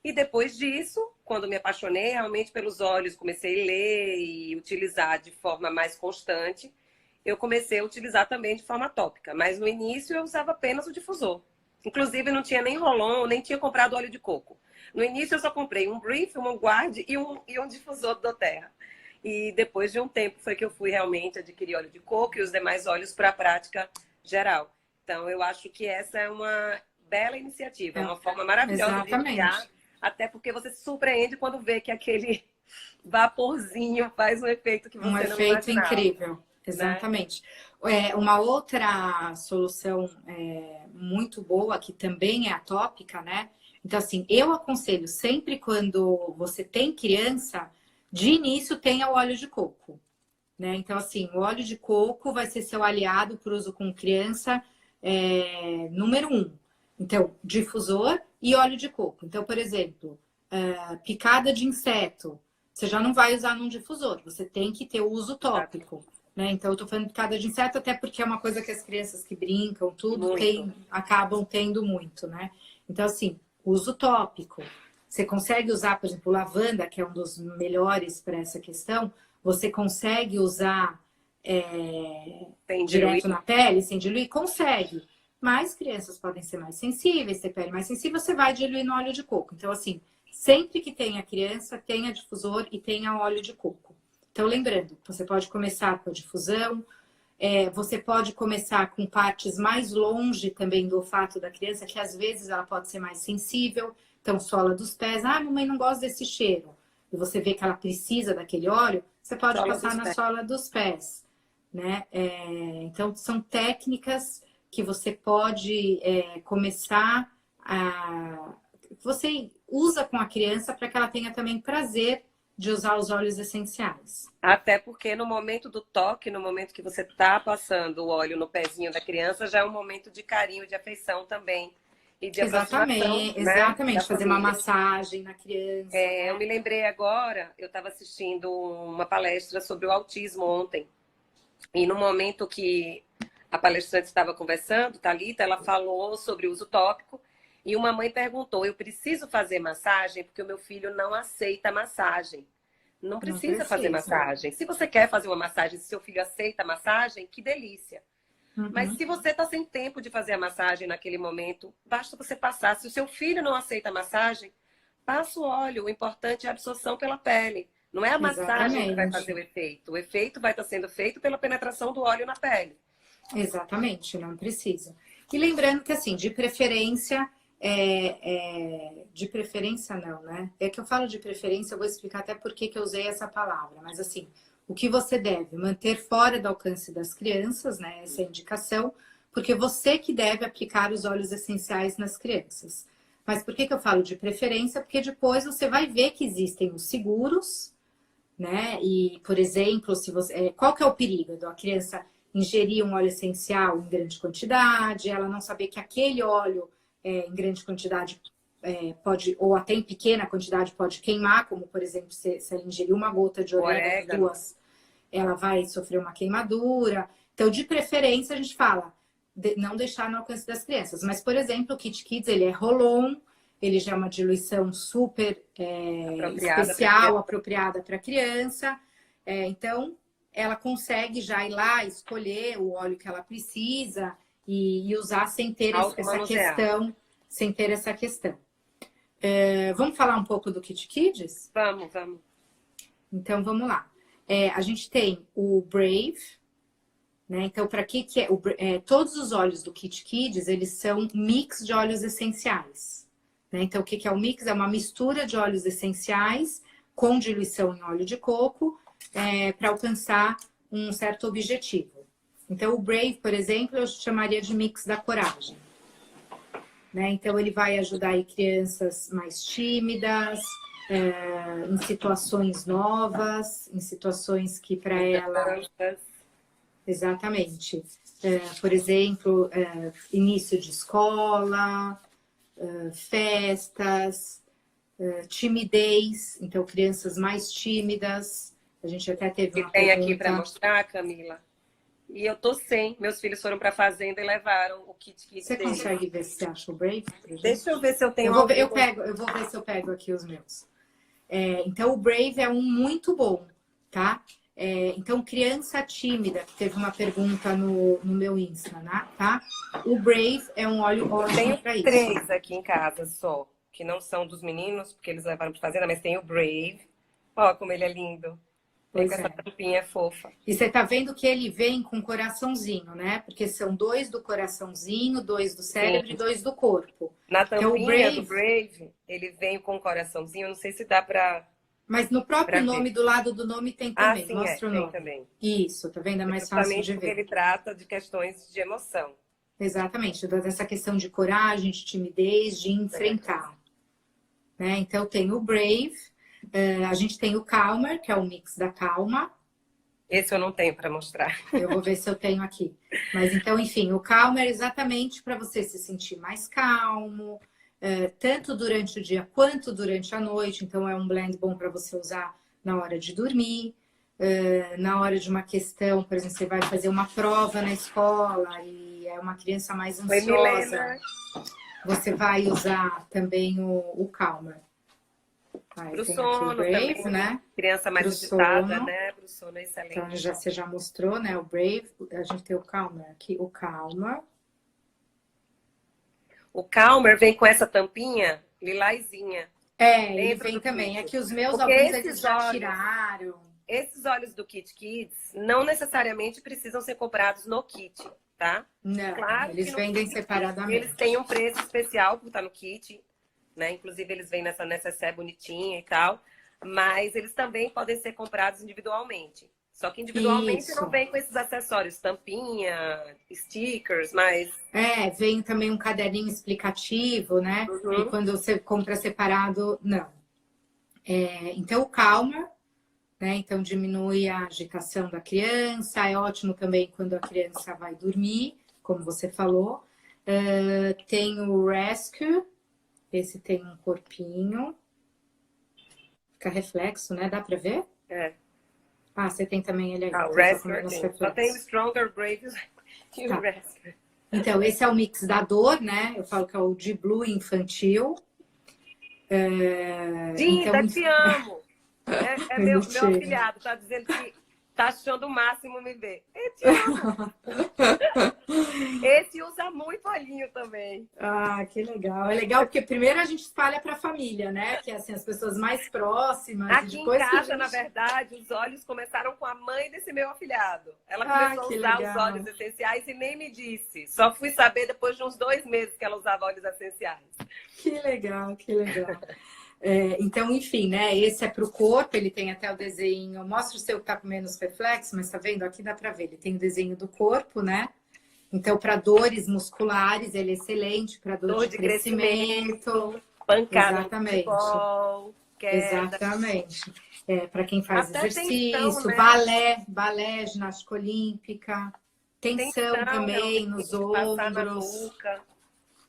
E depois disso, quando me apaixonei realmente pelos óleos, comecei a ler e utilizar de forma mais constante, eu comecei a utilizar também de forma tópica. Mas no início eu usava apenas o difusor. Inclusive não tinha nem Rolon, nem tinha comprado óleo de coco. No início eu só comprei um Brief, um Guard e um difusor do doTERRA. E depois de um tempo foi que eu fui realmente adquirir óleo de coco e os demais óleos para a prática geral. Então eu acho que essa é uma bela iniciativa, é uma forma maravilhosa de iniciar, Exatamente. até porque você se surpreende quando vê que aquele vaporzinho faz um efeito que Um você não efeito imaginava, incrível, né? exatamente. Uma outra solução muito boa, que também é atópica, né? Então, assim, eu aconselho sempre quando você tem criança, de início tenha o óleo de coco, né? Então, assim, o óleo de coco vai ser seu aliado para uso com criança número um. Então, difusor e óleo de coco. Então, por exemplo, picada de inseto. Você já não vai usar num difusor, você tem que ter o uso tópico, né? Então, eu tô falando picada de inseto até porque é uma coisa que as crianças que brincam, tudo, Muito. acabam tendo muito, né? Então, assim, uso tópico. Você consegue usar, por exemplo, lavanda, que é um dos melhores para essa questão, você consegue usar Tem diluir. direto na pele, sem diluir? Consegue. Mas crianças podem ser mais sensíveis, ter pele mais sensível, você vai diluir no óleo de coco. Então, assim, sempre que tenha criança, tenha difusor e tenha óleo de coco. Então, lembrando, você pode começar com a difusão, você pode começar com partes mais longe também do olfato da criança, que às vezes ela pode ser mais sensível. Então, sola dos pés. Ah, mamãe não gosta desse cheiro. E você vê que ela precisa daquele óleo, você pode Sola passar dos na pés. sola dos pés, né? Então, são técnicas que você pode começar a... Você usa com a criança para que ela tenha também prazer de usar os óleos essenciais. Até porque no momento do toque, no momento que você está passando o óleo no pezinho da criança, já é um momento de carinho, de afeição também. E de aproximação, Exatamente, né, da exatamente. Fazer uma família. massagem na criança, Eu né? me lembrei agora, eu estava assistindo uma palestra sobre o autismo ontem. E no momento que a palestrante estava conversando, Thalita, ela falou sobre o uso tópico. E uma mãe perguntou: eu preciso fazer massagem porque o meu filho não aceita massagem. Não Não precisa fazer precisa. massagem. Se você quer fazer uma massagem, se seu filho aceita a massagem, que delícia. Mas Uhum. se você está sem tempo de fazer a massagem naquele momento, basta você passar. Se o seu filho não aceita a massagem, passa o óleo. O importante é a absorção pela pele. Não é a massagem que vai Exatamente. fazer o efeito. O efeito vai estar sendo feito pela penetração do óleo na pele. Exatamente, não precisa. E lembrando que, assim, de preferência, de preferência não, né? É que eu falo de preferência, eu vou explicar até por que que eu usei essa palavra. Mas, assim, o que você deve manter fora do alcance das crianças, né? Essa é a indicação, porque você que deve aplicar os óleos essenciais nas crianças. Mas por que que eu falo de preferência? Porque depois você vai ver que existem os seguros, né? E, por exemplo, se você, qual que é o perigo da criança ingerir um óleo essencial em grande quantidade, ela não saber que aquele óleo em grande quantidade pode, ou até em pequena quantidade, pode queimar, como, por exemplo, se ela ingerir uma gota de orégano, duas, ela vai sofrer uma queimadura. Então, de preferência, a gente fala não deixar no alcance das crianças. Mas, por exemplo, o Kit Kids, ele é roll-on, ele já é uma diluição super especial, apropriada para criança. Então, ela consegue já ir lá, escolher o óleo que ela precisa e usar sem ter essa questão. Sem ter essa questão. Vamos falar um pouco do Kit Kids? Vamos. Então, vamos lá. A gente tem o Brave, né? Então, para que é? Todos os óleos do Kit Kids, eles são mix de óleos essenciais. Né? Então, o que é o mix? É uma mistura de óleos essenciais com diluição em óleo de coco para alcançar um certo objetivo. Então, o Brave, por exemplo, eu chamaria de mix da coragem. Né? Então, ele vai ajudar aí crianças mais tímidas, em situações novas, em situações que para ela... Exatamente. Por exemplo, início de escola, festas, timidez. Então, crianças mais tímidas. A gente até teve uma pergunta... aqui para mostrar, Camila. E eu tô sem. Meus filhos foram para a fazenda e levaram o Kit Kids. Você consegue ver se você acha o Brave? Deixa eu ver se eu tenho. Eu vou ver se eu pego aqui os meus. Então, o Brave é um muito bom, tá? Então, criança tímida, que teve uma pergunta no meu Insta, né? Tá? O Brave é um óleo ótimo para isso. Tem 3 aqui em casa só, que não são dos meninos, porque eles levaram para fazenda, mas tem o Brave. Ó, como ele é lindo. Pois essa tampinha fofa. E você tá vendo que ele vem com coraçãozinho, né? Porque são 2 do coraçãozinho, 2 do cérebro e 2 do corpo. Na tampinha do Brave, ele vem com coraçãozinho. Eu não sei se dá pra... Mas no próprio nome, do lado do nome, tem também. Sim, mostra o nome. Tem também. Isso, tá vendo? É mais fácil de ver. Porque ele trata de questões de emoção. Exatamente. Dessa questão de coragem, de timidez, de enfrentar. Né? Então, tem o Brave... a gente tem o Calmer, que é o mix da calma. Esse eu não tenho para mostrar. Eu vou ver se eu tenho aqui. Mas então, enfim, o Calmer é exatamente para você se sentir mais calmo, tanto durante o dia quanto durante a noite. Então, é um blend bom para você usar na hora de dormir, na hora de uma questão, por exemplo, você vai fazer uma prova na escola e é uma criança mais ansiosa. Você vai usar também o Calmer. Pro sono Brave, também, né? Criança mais agitada, né? Pro sono é excelente. Então, você já mostrou, né? O Brave. A gente tem o Calmer aqui. O Calmer. O Calmer vem com essa tampinha lilazinha. Ele vem também. Kit. É que os meus, porque alguns eles já tiraram. Esses óleos do Kit Kids não necessariamente precisam ser comprados no kit, tá? Não, claro, eles vendem separadamente. Eles têm um preço especial por estar no kit. Né? Inclusive, eles vêm nessa necessaire bonitinha e tal. Mas eles também podem ser comprados individualmente. Só que individualmente não vem com esses acessórios. Tampinha, stickers, mas... vem também um caderninho explicativo, né? E quando você compra separado, não. Então, o Calmer, né? Então, diminui a agitação da criança. É ótimo também quando a criança vai dormir, como você falou. Tem o Rescue. Esse tem um corpinho. Fica reflexo, né? Dá pra ver? Você tem também ele aí. O Rescue. Só tem o Stronger, Brave e o Rescue. Então, esse é o mix da dor, né? Eu falo que é o de Blue infantil. Dinda, te amo! Meu afilhado tá dizendo que Tá achando o máximo me ver. Esse usa muito olhinho também. Ah, que legal. É legal porque primeiro a gente espalha para a família, né? Que é assim, as pessoas mais próximas. Aqui E em depois que a casa, gente... na verdade, os olhos começaram com a mãe desse meu afilhado. Ela Ah, começou a que usar os legal. óleos essenciais e nem me disse. Só fui saber depois de uns 2 meses que ela usava óleos essenciais. Que legal, que legal. Então, enfim, né? Esse é para o corpo, ele tem até o desenho. Mostra o seu que tá com menos reflexo, mas tá vendo? Aqui dá para ver. Ele tem o desenho do corpo, né? Então, para dores musculares, ele é excelente, para dor de crescimento. Pancada no Exatamente. futebol, queda. Exatamente. Para quem faz Até exercício, tensão, né? balé, ginástica olímpica, tensão Tensão, também realmente, nos de passar na ombros. nuca.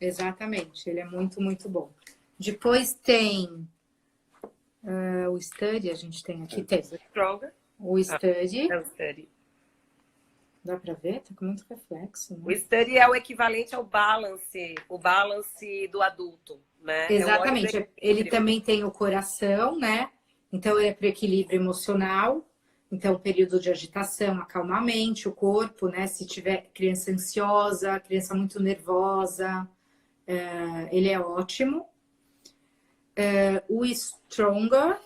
Exatamente, ele é muito, muito bom. Depois tem o Study, a gente tem aqui, tem Stronger. o Study. É o Study. Dá para ver? Tá com muito reflexo, né? O Study é o equivalente ao Balance, o Balance do adulto, né? Exatamente. É Ele também tem o coração, né? Então, ele é para equilíbrio emocional. Então, período de agitação, acalma a mente, o corpo, né? Se tiver criança ansiosa, criança muito nervosa, ele é ótimo. O Stronger,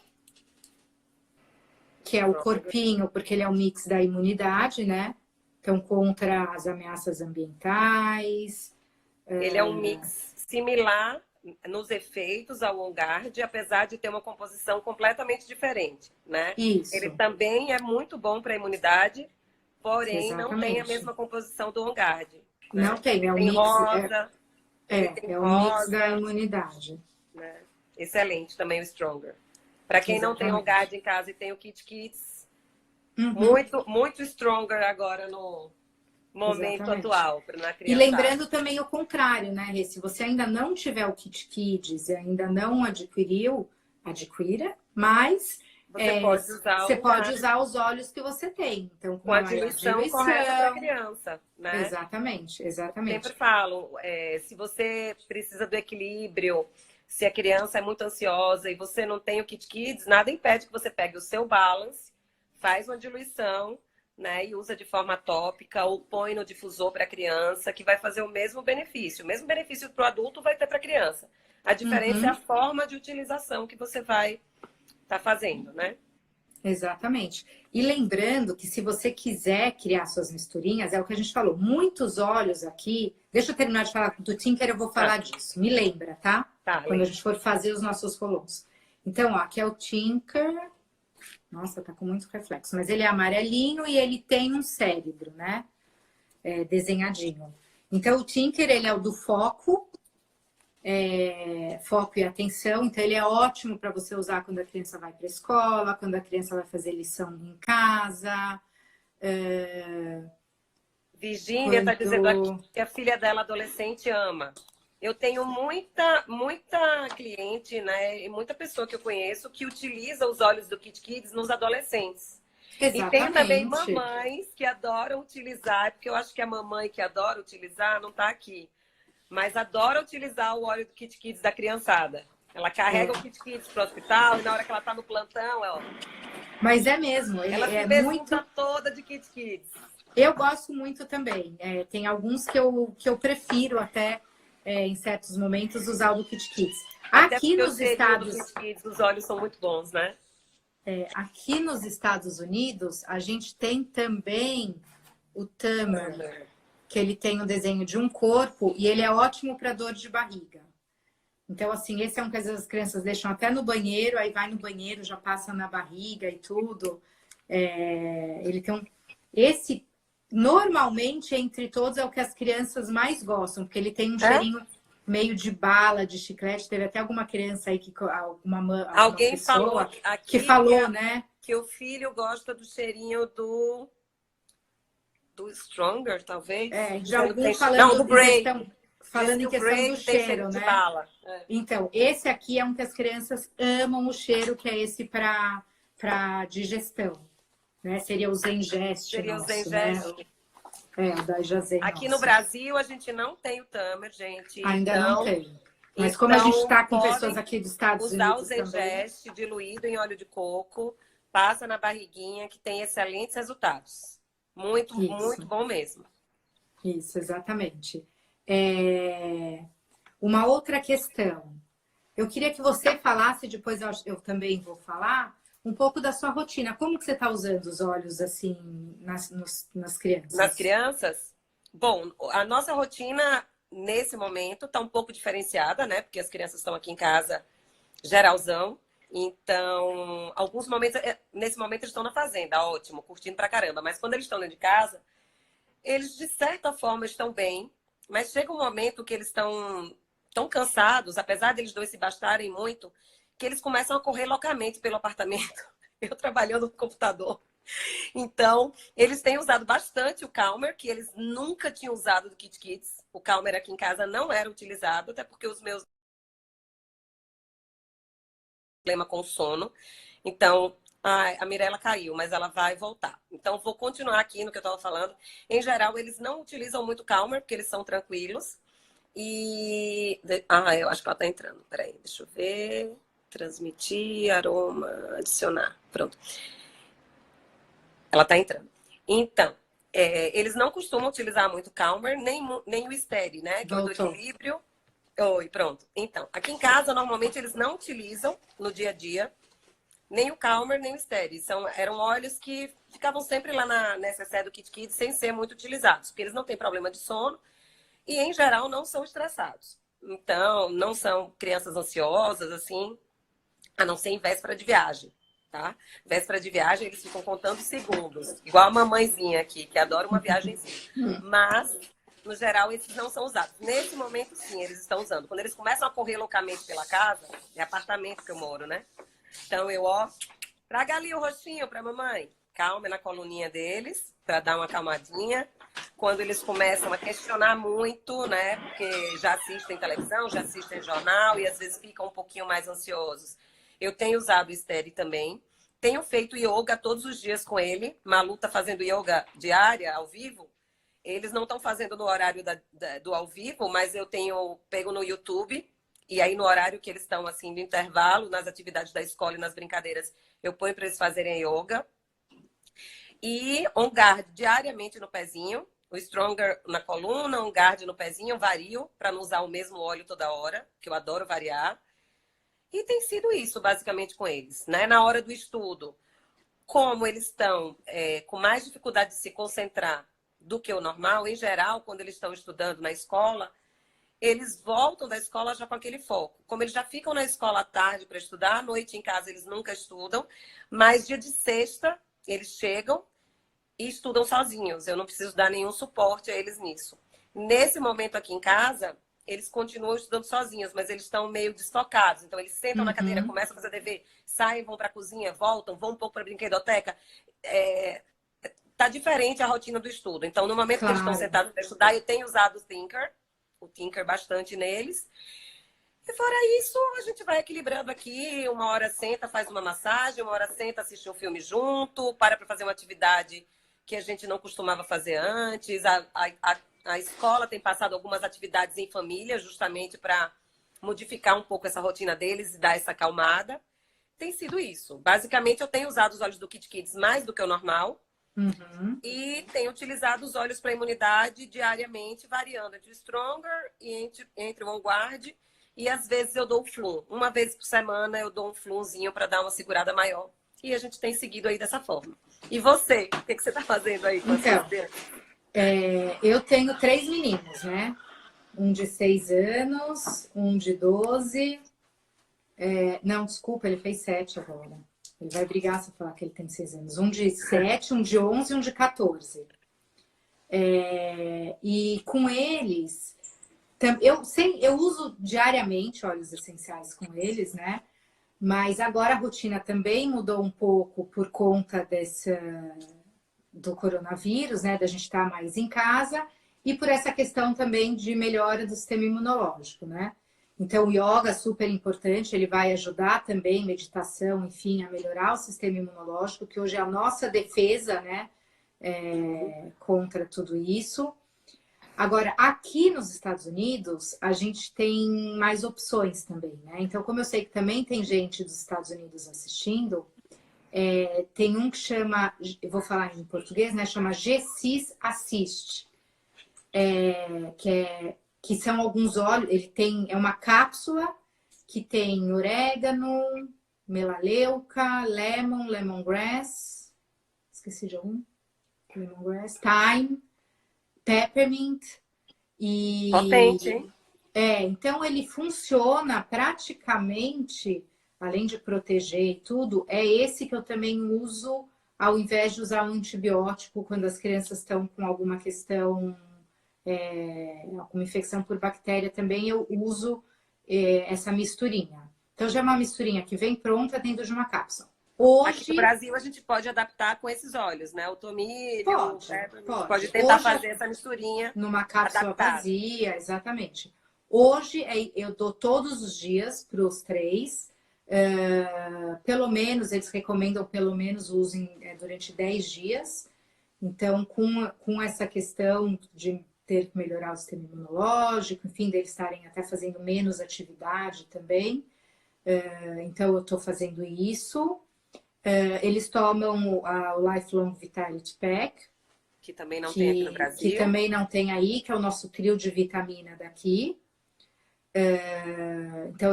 que é o corpinho, porque ele é um mix da imunidade, né? Então, contra as ameaças ambientais. Ele é um mix similar nos efeitos ao On-Guard, apesar de ter uma composição completamente diferente, né? Isso. Ele também é muito bom para a imunidade, porém Exatamente. não tem a mesma composição do On-Guard. Né? Não tem, é um tem mix. Rosa, É um mix da imunidade. Né? Excelente também o Stronger. Para quem não tem On-Guard em casa e tem o Kit Kits, muito Stronger agora no momento atual na criança. E lembrando também o contrário, né, Rê? Se você ainda não tiver o Kit Kids e ainda não adquiriu, adquira, mas você pode usar os olhos que você tem. Então, com a diluição correta para a criança. Né? Exatamente. Sempre falo, se você precisa do equilíbrio, se a criança é muito ansiosa e você não tem o Kit Kids, nada impede que você pegue o seu Balance, faz uma diluição, né, e usa de forma tópica ou põe no difusor para a criança, que vai fazer o mesmo benefício. O mesmo benefício para o adulto vai ter para a criança. A diferença é a forma de utilização que você vai estar fazendo, né? Exatamente. E lembrando que se você quiser criar suas misturinhas, é o que a gente falou, muitos óleos aqui... Deixa eu terminar de falar do Tinker, eu vou falar disso. Me lembra, tá? Quando a gente for fazer os nossos rolons. Então, ó, aqui é o Tinker... Nossa, tá com muito reflexo. Mas ele é amarelinho e ele tem um cérebro, né? Desenhadinho. Então, o Tinker, ele é o do foco. Foco e atenção. Então, ele é ótimo para você usar quando a criança vai para a escola, quando a criança vai fazer lição em casa. Virgínia está dizendo aqui que a filha dela adolescente ama. Eu tenho muita cliente, né, e muita pessoa que eu conheço que utiliza os óleos do Kit Kids nos adolescentes. Exatamente. E tem também mamães que adoram utilizar, porque eu acho que a mamãe que adora utilizar não está aqui, mas adora utilizar o óleo do Kit Kids da criançada. Ela carrega o Kit Kids para o hospital e na hora que ela está no plantão, Mas é mesmo, ela se muito toda de Kit Kids. Eu gosto muito também. Tem alguns que eu prefiro até... em certos momentos, usar o do Kit Kids. Aqui nos Estados Unidos, os olhos são muito bons, né? Aqui nos Estados Unidos, a gente tem também o Tamer, que ele tem o desenho de um corpo e ele é ótimo para dor de barriga. Então, assim, esse é um que às vezes as crianças deixam até no banheiro, aí vai no banheiro, já passa na barriga e tudo. Ele tem esse... Normalmente, entre todos, é o que as crianças mais gostam, porque ele tem um cheirinho meio de bala, de chiclete. Teve até alguma criança aí, alguém pessoa falou aqui que falou, né? Que o filho gosta do cheirinho do Stronger, talvez. De algum falando do Bray. Falando em questão do cheiro, né? Bala. Então, esse aqui é um que as crianças amam o cheiro, que é esse para digestão. Né? Seria o Zengest. Seria o Zengest. Né? O da Jazen. Aqui no Brasil, a gente não tem o Tamer, gente. Ainda não tem. Mas como a gente está com pessoas aqui dos Estados Unidos usar o Zengest diluído em óleo de coco passa na barriguinha, que tem excelentes resultados. Muito, muito bom mesmo. Isso, exatamente. Uma outra questão. Eu queria que você falasse, depois eu também vou falar, um pouco da sua rotina. Como que você está usando os óleos assim nas crianças? Nas crianças? Bom, a nossa rotina nesse momento está um pouco diferenciada, né? Porque as crianças estão aqui em casa geralzão. Então, alguns momentos, nesse momento eles estão na fazenda, ótimo, curtindo pra caramba. Mas quando eles estão dentro de casa, eles de certa forma estão bem, mas chega um momento que eles estão tão cansados, apesar deles dois se bastarem muito, que eles começam a correr loucamente pelo apartamento. Eu trabalhando no computador. Então, eles têm usado bastante o Calmer, que eles nunca tinham usado do Kit Kits. O Calmer aqui em casa não era utilizado, até porque os meus problema com sono. Então, a Mirella caiu, mas ela vai voltar. Então, vou continuar aqui no que eu estava falando. Em geral, eles não utilizam muito Calmer, porque eles são tranquilos. Eu acho que ela está entrando. Peraí, deixa eu ver. Transmitir, aroma, adicionar. Pronto. Ela está entrando. Então, eles não costumam utilizar muito Calmer, nem o Esteri, né? Que é o do equilíbrio. Oi, pronto. Então, aqui em casa, normalmente, eles não utilizam no dia a dia nem o Calmer, nem o Esteri. Eram óleos que ficavam sempre lá na necessaire do Kit Kit sem ser muito utilizados, porque eles não têm problema de sono e, em geral, não são estressados. Então, não são crianças ansiosas, assim, a não ser em véspera de viagem, tá? Véspera de viagem, eles ficam contando segundos, igual a mamãezinha aqui, que adora uma viagemzinha. Mas, no geral, esses não são usados. Nesse momento, sim, eles estão usando. Quando eles começam a correr loucamente pela casa, é apartamento que eu moro, né? Então, traga ali o rostinho pra mamãe. Calma na coluninha deles, pra dar uma calmadinha. Quando eles começam a questionar muito, né? Porque já assistem televisão, já assistem jornal e às vezes ficam um pouquinho mais ansiosos. Eu tenho usado o Esteri também. Tenho feito yoga todos os dias com ele. Malu tá fazendo yoga diária, ao vivo. Eles não estão fazendo no horário do ao vivo, mas eu tenho pego no YouTube. E aí, no horário que eles estão, assim, no intervalo, nas atividades da escola e nas brincadeiras, eu ponho para eles fazerem yoga. E on guard diariamente no pezinho. O Stronger na coluna, on guard no pezinho. Eu vario para não usar o mesmo óleo toda hora, que eu adoro variar. E tem sido isso, basicamente, com eles, né? Na hora do estudo, como eles estão com mais dificuldade de se concentrar do que o normal, em geral, quando eles estão estudando na escola, eles voltam da escola já com aquele foco. Como eles já ficam na escola à tarde para estudar, à noite em casa eles nunca estudam, mas dia de sexta eles chegam e estudam sozinhos. Eu não preciso dar nenhum suporte a eles nisso. Nesse momento aqui em casa, eles continuam estudando sozinhos, mas eles estão meio desfocados. Então, eles sentam na cadeira, começam a fazer dever, saem, vão para a cozinha, voltam, vão um pouco para a brinquedoteca. Tá diferente a rotina do estudo. Então, no momento que eles estão sentados para estudar, eu tenho usado o Tinker bastante neles. E fora isso, a gente vai equilibrando aqui. Uma hora senta, faz uma massagem, uma hora senta, assiste um filme junto, para fazer uma atividade que a gente não costumava fazer antes. A escola tem passado algumas atividades em família, justamente para modificar um pouco essa rotina deles e dar essa acalmada. Tem sido isso. Basicamente, eu tenho usado os óleos do Kit Kids mais do que o normal. E tenho utilizado os óleos para imunidade diariamente, variando entre o Stronger e entre o On Guard. E às vezes eu dou o Flum. Uma vez por semana eu dou um Flumzinho para dar uma segurada maior. E a gente tem seguido aí dessa forma. E você? O que você está fazendo aí com as suas crianças? Eu tenho 3 meninos, né? Um de 6 anos, um de 12. Não, desculpa, ele fez 7 agora. Ele vai brigar se eu falar que ele tem 6 anos. Um de 7, um de 11 e um de 14. E com eles, eu uso diariamente óleos essenciais com eles, né? Mas agora a rotina também mudou um pouco por conta do coronavírus, né? Da gente estar mais em casa e por essa questão também de melhora do sistema imunológico, né? Então, o yoga é super importante, ele vai ajudar também, meditação, enfim, a melhorar o sistema imunológico, que hoje é a nossa defesa, né, contra tudo isso. Agora, aqui nos Estados Unidos, a gente tem mais opções também, né? Então, como eu sei que também tem gente dos Estados Unidos assistindo, Tem um que chama, eu vou falar em português, né? Chama G6 Assist, que são alguns óleos. Ele tem, é uma cápsula que tem orégano, melaleuca, lemongrass, esqueci de algum, lemongrass, thyme, peppermint e Potente, hein? Então ele funciona praticamente, além de proteger e tudo, é esse que eu também uso ao invés de usar um antibiótico quando as crianças estão com alguma questão, alguma infecção por bactéria também, eu uso essa misturinha. Então já é uma misturinha que vem pronta dentro de uma cápsula. Aqui no Brasil a gente pode adaptar com esses óleos, né? O tomilho, pode tentar fazer essa misturinha. Numa cápsula vazia, exatamente. Hoje eu dou todos os dias para os 3. Pelo menos, eles recomendam pelo menos usem durante 10 dias. Então, com essa questão de ter que melhorar o sistema imunológico, enfim, deles estarem até fazendo menos atividade também. Então, eu estou fazendo isso. Eles tomam o Lifelong Vitality Pack. Que também não tem aqui no Brasil. Que também não tem aí, que é o nosso trio de vitamina daqui. Então,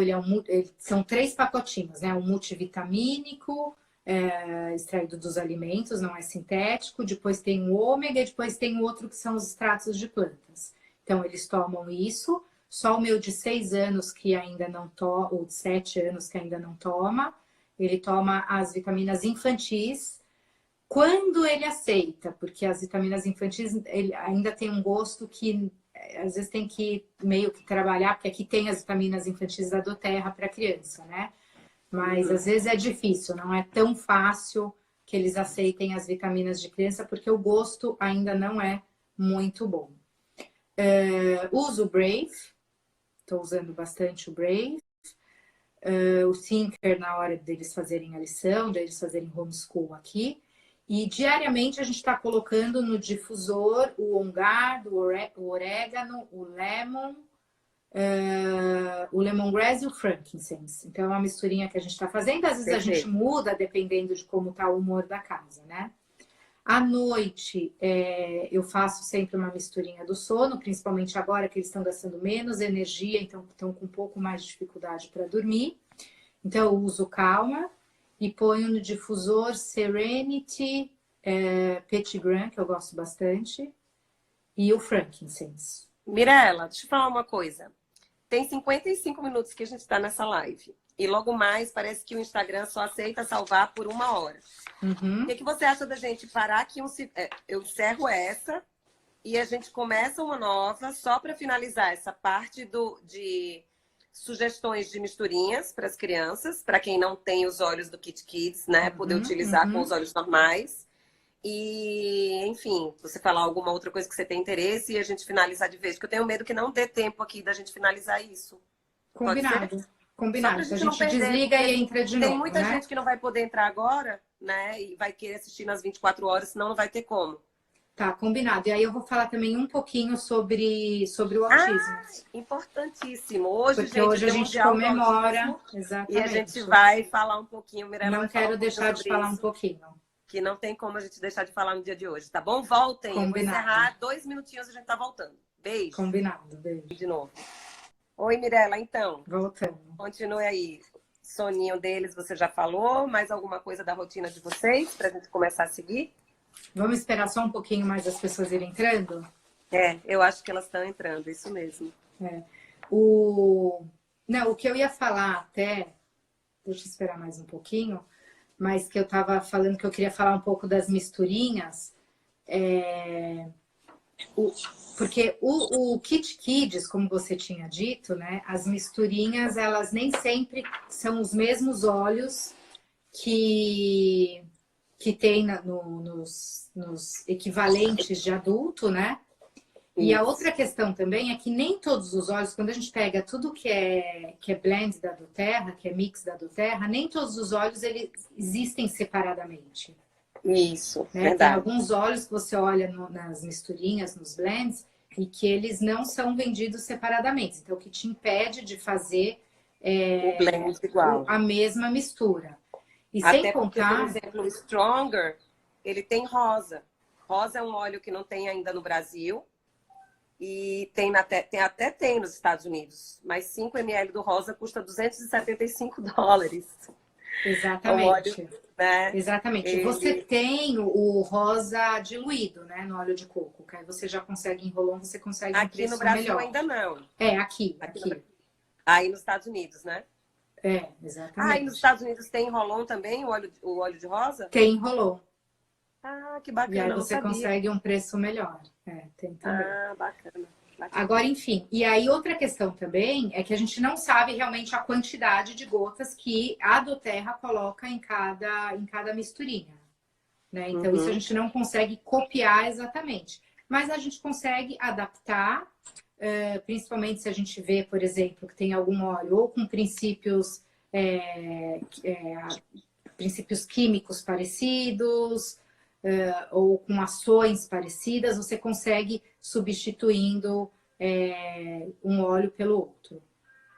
são 3 pacotinhos, né? Um multivitamínico, extraído dos alimentos, não é sintético. Depois tem o ômega e depois tem o outro que são os extratos de plantas. Então, eles tomam isso. Só o meu de 6 anos que ainda não toma, ou de 7 anos que ainda não toma. Ele toma as vitaminas infantis quando ele aceita, porque as vitaminas infantis ele ainda tem um gosto que às vezes tem que meio que trabalhar, porque aqui tem as vitaminas infantis da Doterra para criança, né? Mas às vezes é difícil, não é tão fácil que eles aceitem as vitaminas de criança, porque o gosto ainda não é muito bom. Uso o Brave, estou usando bastante o Brave. O Thinker na hora deles fazerem a lição, deles fazerem homeschool aqui. E diariamente a gente está colocando no difusor o On Guard, o orégano, o lemon, o lemongrass e o frankincense. Então é uma misturinha que a gente está fazendo. Às vezes a gente muda dependendo de como está o humor da casa, né? À noite eu faço sempre uma misturinha do sono, principalmente agora que eles estão gastando menos energia, então estão com um pouco mais de dificuldade para dormir. Então eu uso Calma e ponho no difusor Serenity, Petit Grain, que eu gosto bastante, e o frankincense. Mirela, deixa eu falar uma coisa. Tem 55 minutos que a gente está nessa live. E logo mais, parece que o Instagram só aceita salvar por 1 hora. Uhum. O que você acha da gente parar aqui? Eu encerro essa e a gente começa uma nova só para finalizar essa parte de sugestões de misturinhas para as crianças, para quem não tem os olhos do Kit Kids, né? Poder utilizar com os olhos normais. E, enfim, você falar alguma outra coisa que você tem interesse e a gente finalizar de vez. Porque eu tenho medo que não dê tempo aqui da gente finalizar isso. Combinado. Combinado. A gente perder, desliga e entra de novo. Tem muita gente que não vai poder entrar agora, né? E vai querer assistir nas 24 horas, senão não vai ter como. Tá, combinado. E aí eu vou falar também um pouquinho sobre o autismo. Importantíssimo. Hoje, porque hoje a gente comemora. Exatamente. E a gente vai falar um pouquinho, Mirela. Não quero deixar de falar um pouquinho. Que não tem como a gente deixar de falar no dia de hoje, tá bom? Voltem. Combinado. Eu vou encerrar 2 minutinhos e a gente tá voltando. Beijo. Combinado, beijo. De novo. Oi, Mirela, então. Voltando. Continue aí. Soninho deles, você já falou. Mais alguma coisa da rotina de vocês pra gente começar a seguir? Vamos esperar só um pouquinho mais as pessoas irem entrando? Eu acho que elas estão entrando, isso mesmo. Não, o que eu ia falar até... Deixa eu esperar mais um pouquinho. Mas que eu estava falando que eu queria falar um pouco das misturinhas. Porque o Kit Kids, como você tinha dito, né? As misturinhas, elas nem sempre são os mesmos óleos que tem nos equivalentes de adulto, né? E a outra questão também é que nem todos os óleos, quando a gente pega tudo que é blend da Doterra, que é mix da Doterra, nem todos os óleos eles existem separadamente. Isso, né? verdade. Tem alguns óleos que você olha nas misturinhas, nos blends, e que eles não são vendidos separadamente. Então, o que te impede de fazer o blend igual. a mesma mistura. E sem Até porque, por contar... exemplo, o Stronger, ele tem rosa. Rosa é um óleo que não tem ainda no Brasil. E tem nos Estados Unidos. Mas 5 ml do rosa custa $275. É um óleo, Exatamente. né? Exatamente. Você tem o rosa diluído, né, no óleo de coco, que aí você já consegue em Rolon, você consegue um Aqui no preço Brasil melhor. ainda não. É, aqui. Aí nos Estados Unidos, né? É, Ah, e nos exatamente. Estados Unidos tem Rolon também, o óleo de rosa? Tem em Rolon. Ah, que E aí bacana, não você sabia. consegue um preço melhor. É, tem também. Ah, bacana. Agora, enfim, e aí outra questão também é que a gente não sabe realmente a quantidade de gotas que a doTERRA coloca em cada misturinha, né? Então, isso a Uhum. gente não consegue copiar exatamente. Mas a gente consegue adaptar, principalmente se a gente vê, por exemplo, que tem algum óleo ou com princípios químicos parecidos, ou com ações parecidas, você consegue substituindo um óleo pelo outro,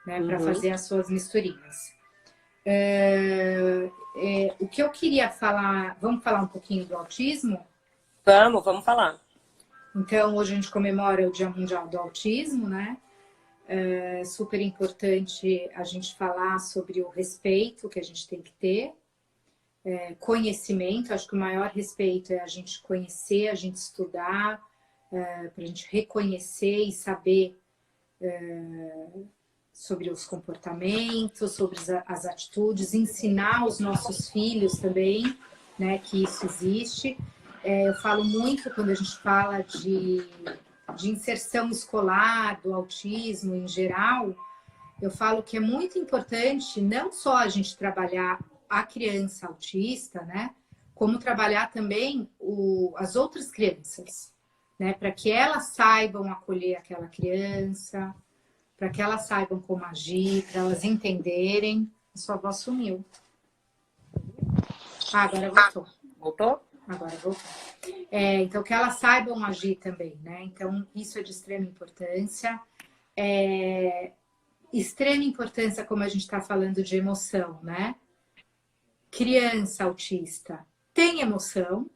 né, para Uhum. fazer as suas misturinhas. O que eu queria falar, vamos falar um pouquinho do autismo? Vamos falar. Então, hoje a gente comemora o Dia Mundial do Autismo, né? É super importante a gente falar sobre o respeito que a gente tem que ter, conhecimento. Acho que o maior respeito é a gente conhecer, a gente estudar, para a gente reconhecer e saber sobre os comportamentos, sobre as atitudes, ensinar os nossos filhos também, né, que isso existe. Eu falo muito quando a gente fala de inserção escolar, do autismo em geral, eu falo que é muito importante não só a gente trabalhar a criança autista, né, como trabalhar também as outras crianças, né, para que elas saibam acolher aquela criança, para que elas saibam como agir, para elas entenderem. A sua voz sumiu. Ah, agora voltou. Voltou? Agora voltou. Então, que elas saibam agir também, né? Então, isso é de extrema importância. Extrema importância, como a gente está falando de emoção, né? Criança autista tem emoção,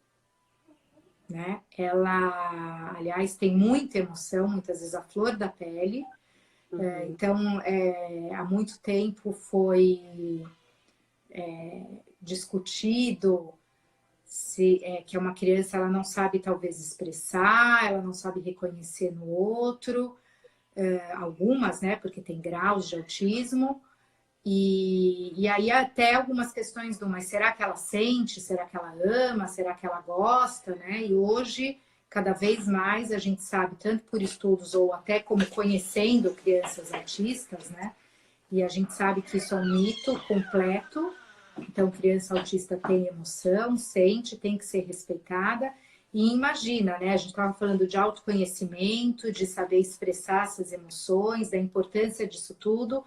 né? Ela, aliás, tem muita emoção, muitas vezes a flor da pele. Então, há muito tempo foi discutido que uma criança ela não sabe talvez expressar, ela não sabe reconhecer no outro, algumas, né? Porque tem graus de autismo. E aí até algumas questões mas será que ela sente? Será que ela ama? Será que ela gosta? Né? E hoje, cada vez mais, a gente sabe, tanto por estudos ou até como conhecendo crianças autistas, né? E a gente sabe que isso é um mito completo. Então, criança autista tem emoção, sente, tem que ser respeitada. E imagina, né? A gente estava falando de autoconhecimento, de saber expressar essas emoções, da importância disso tudo.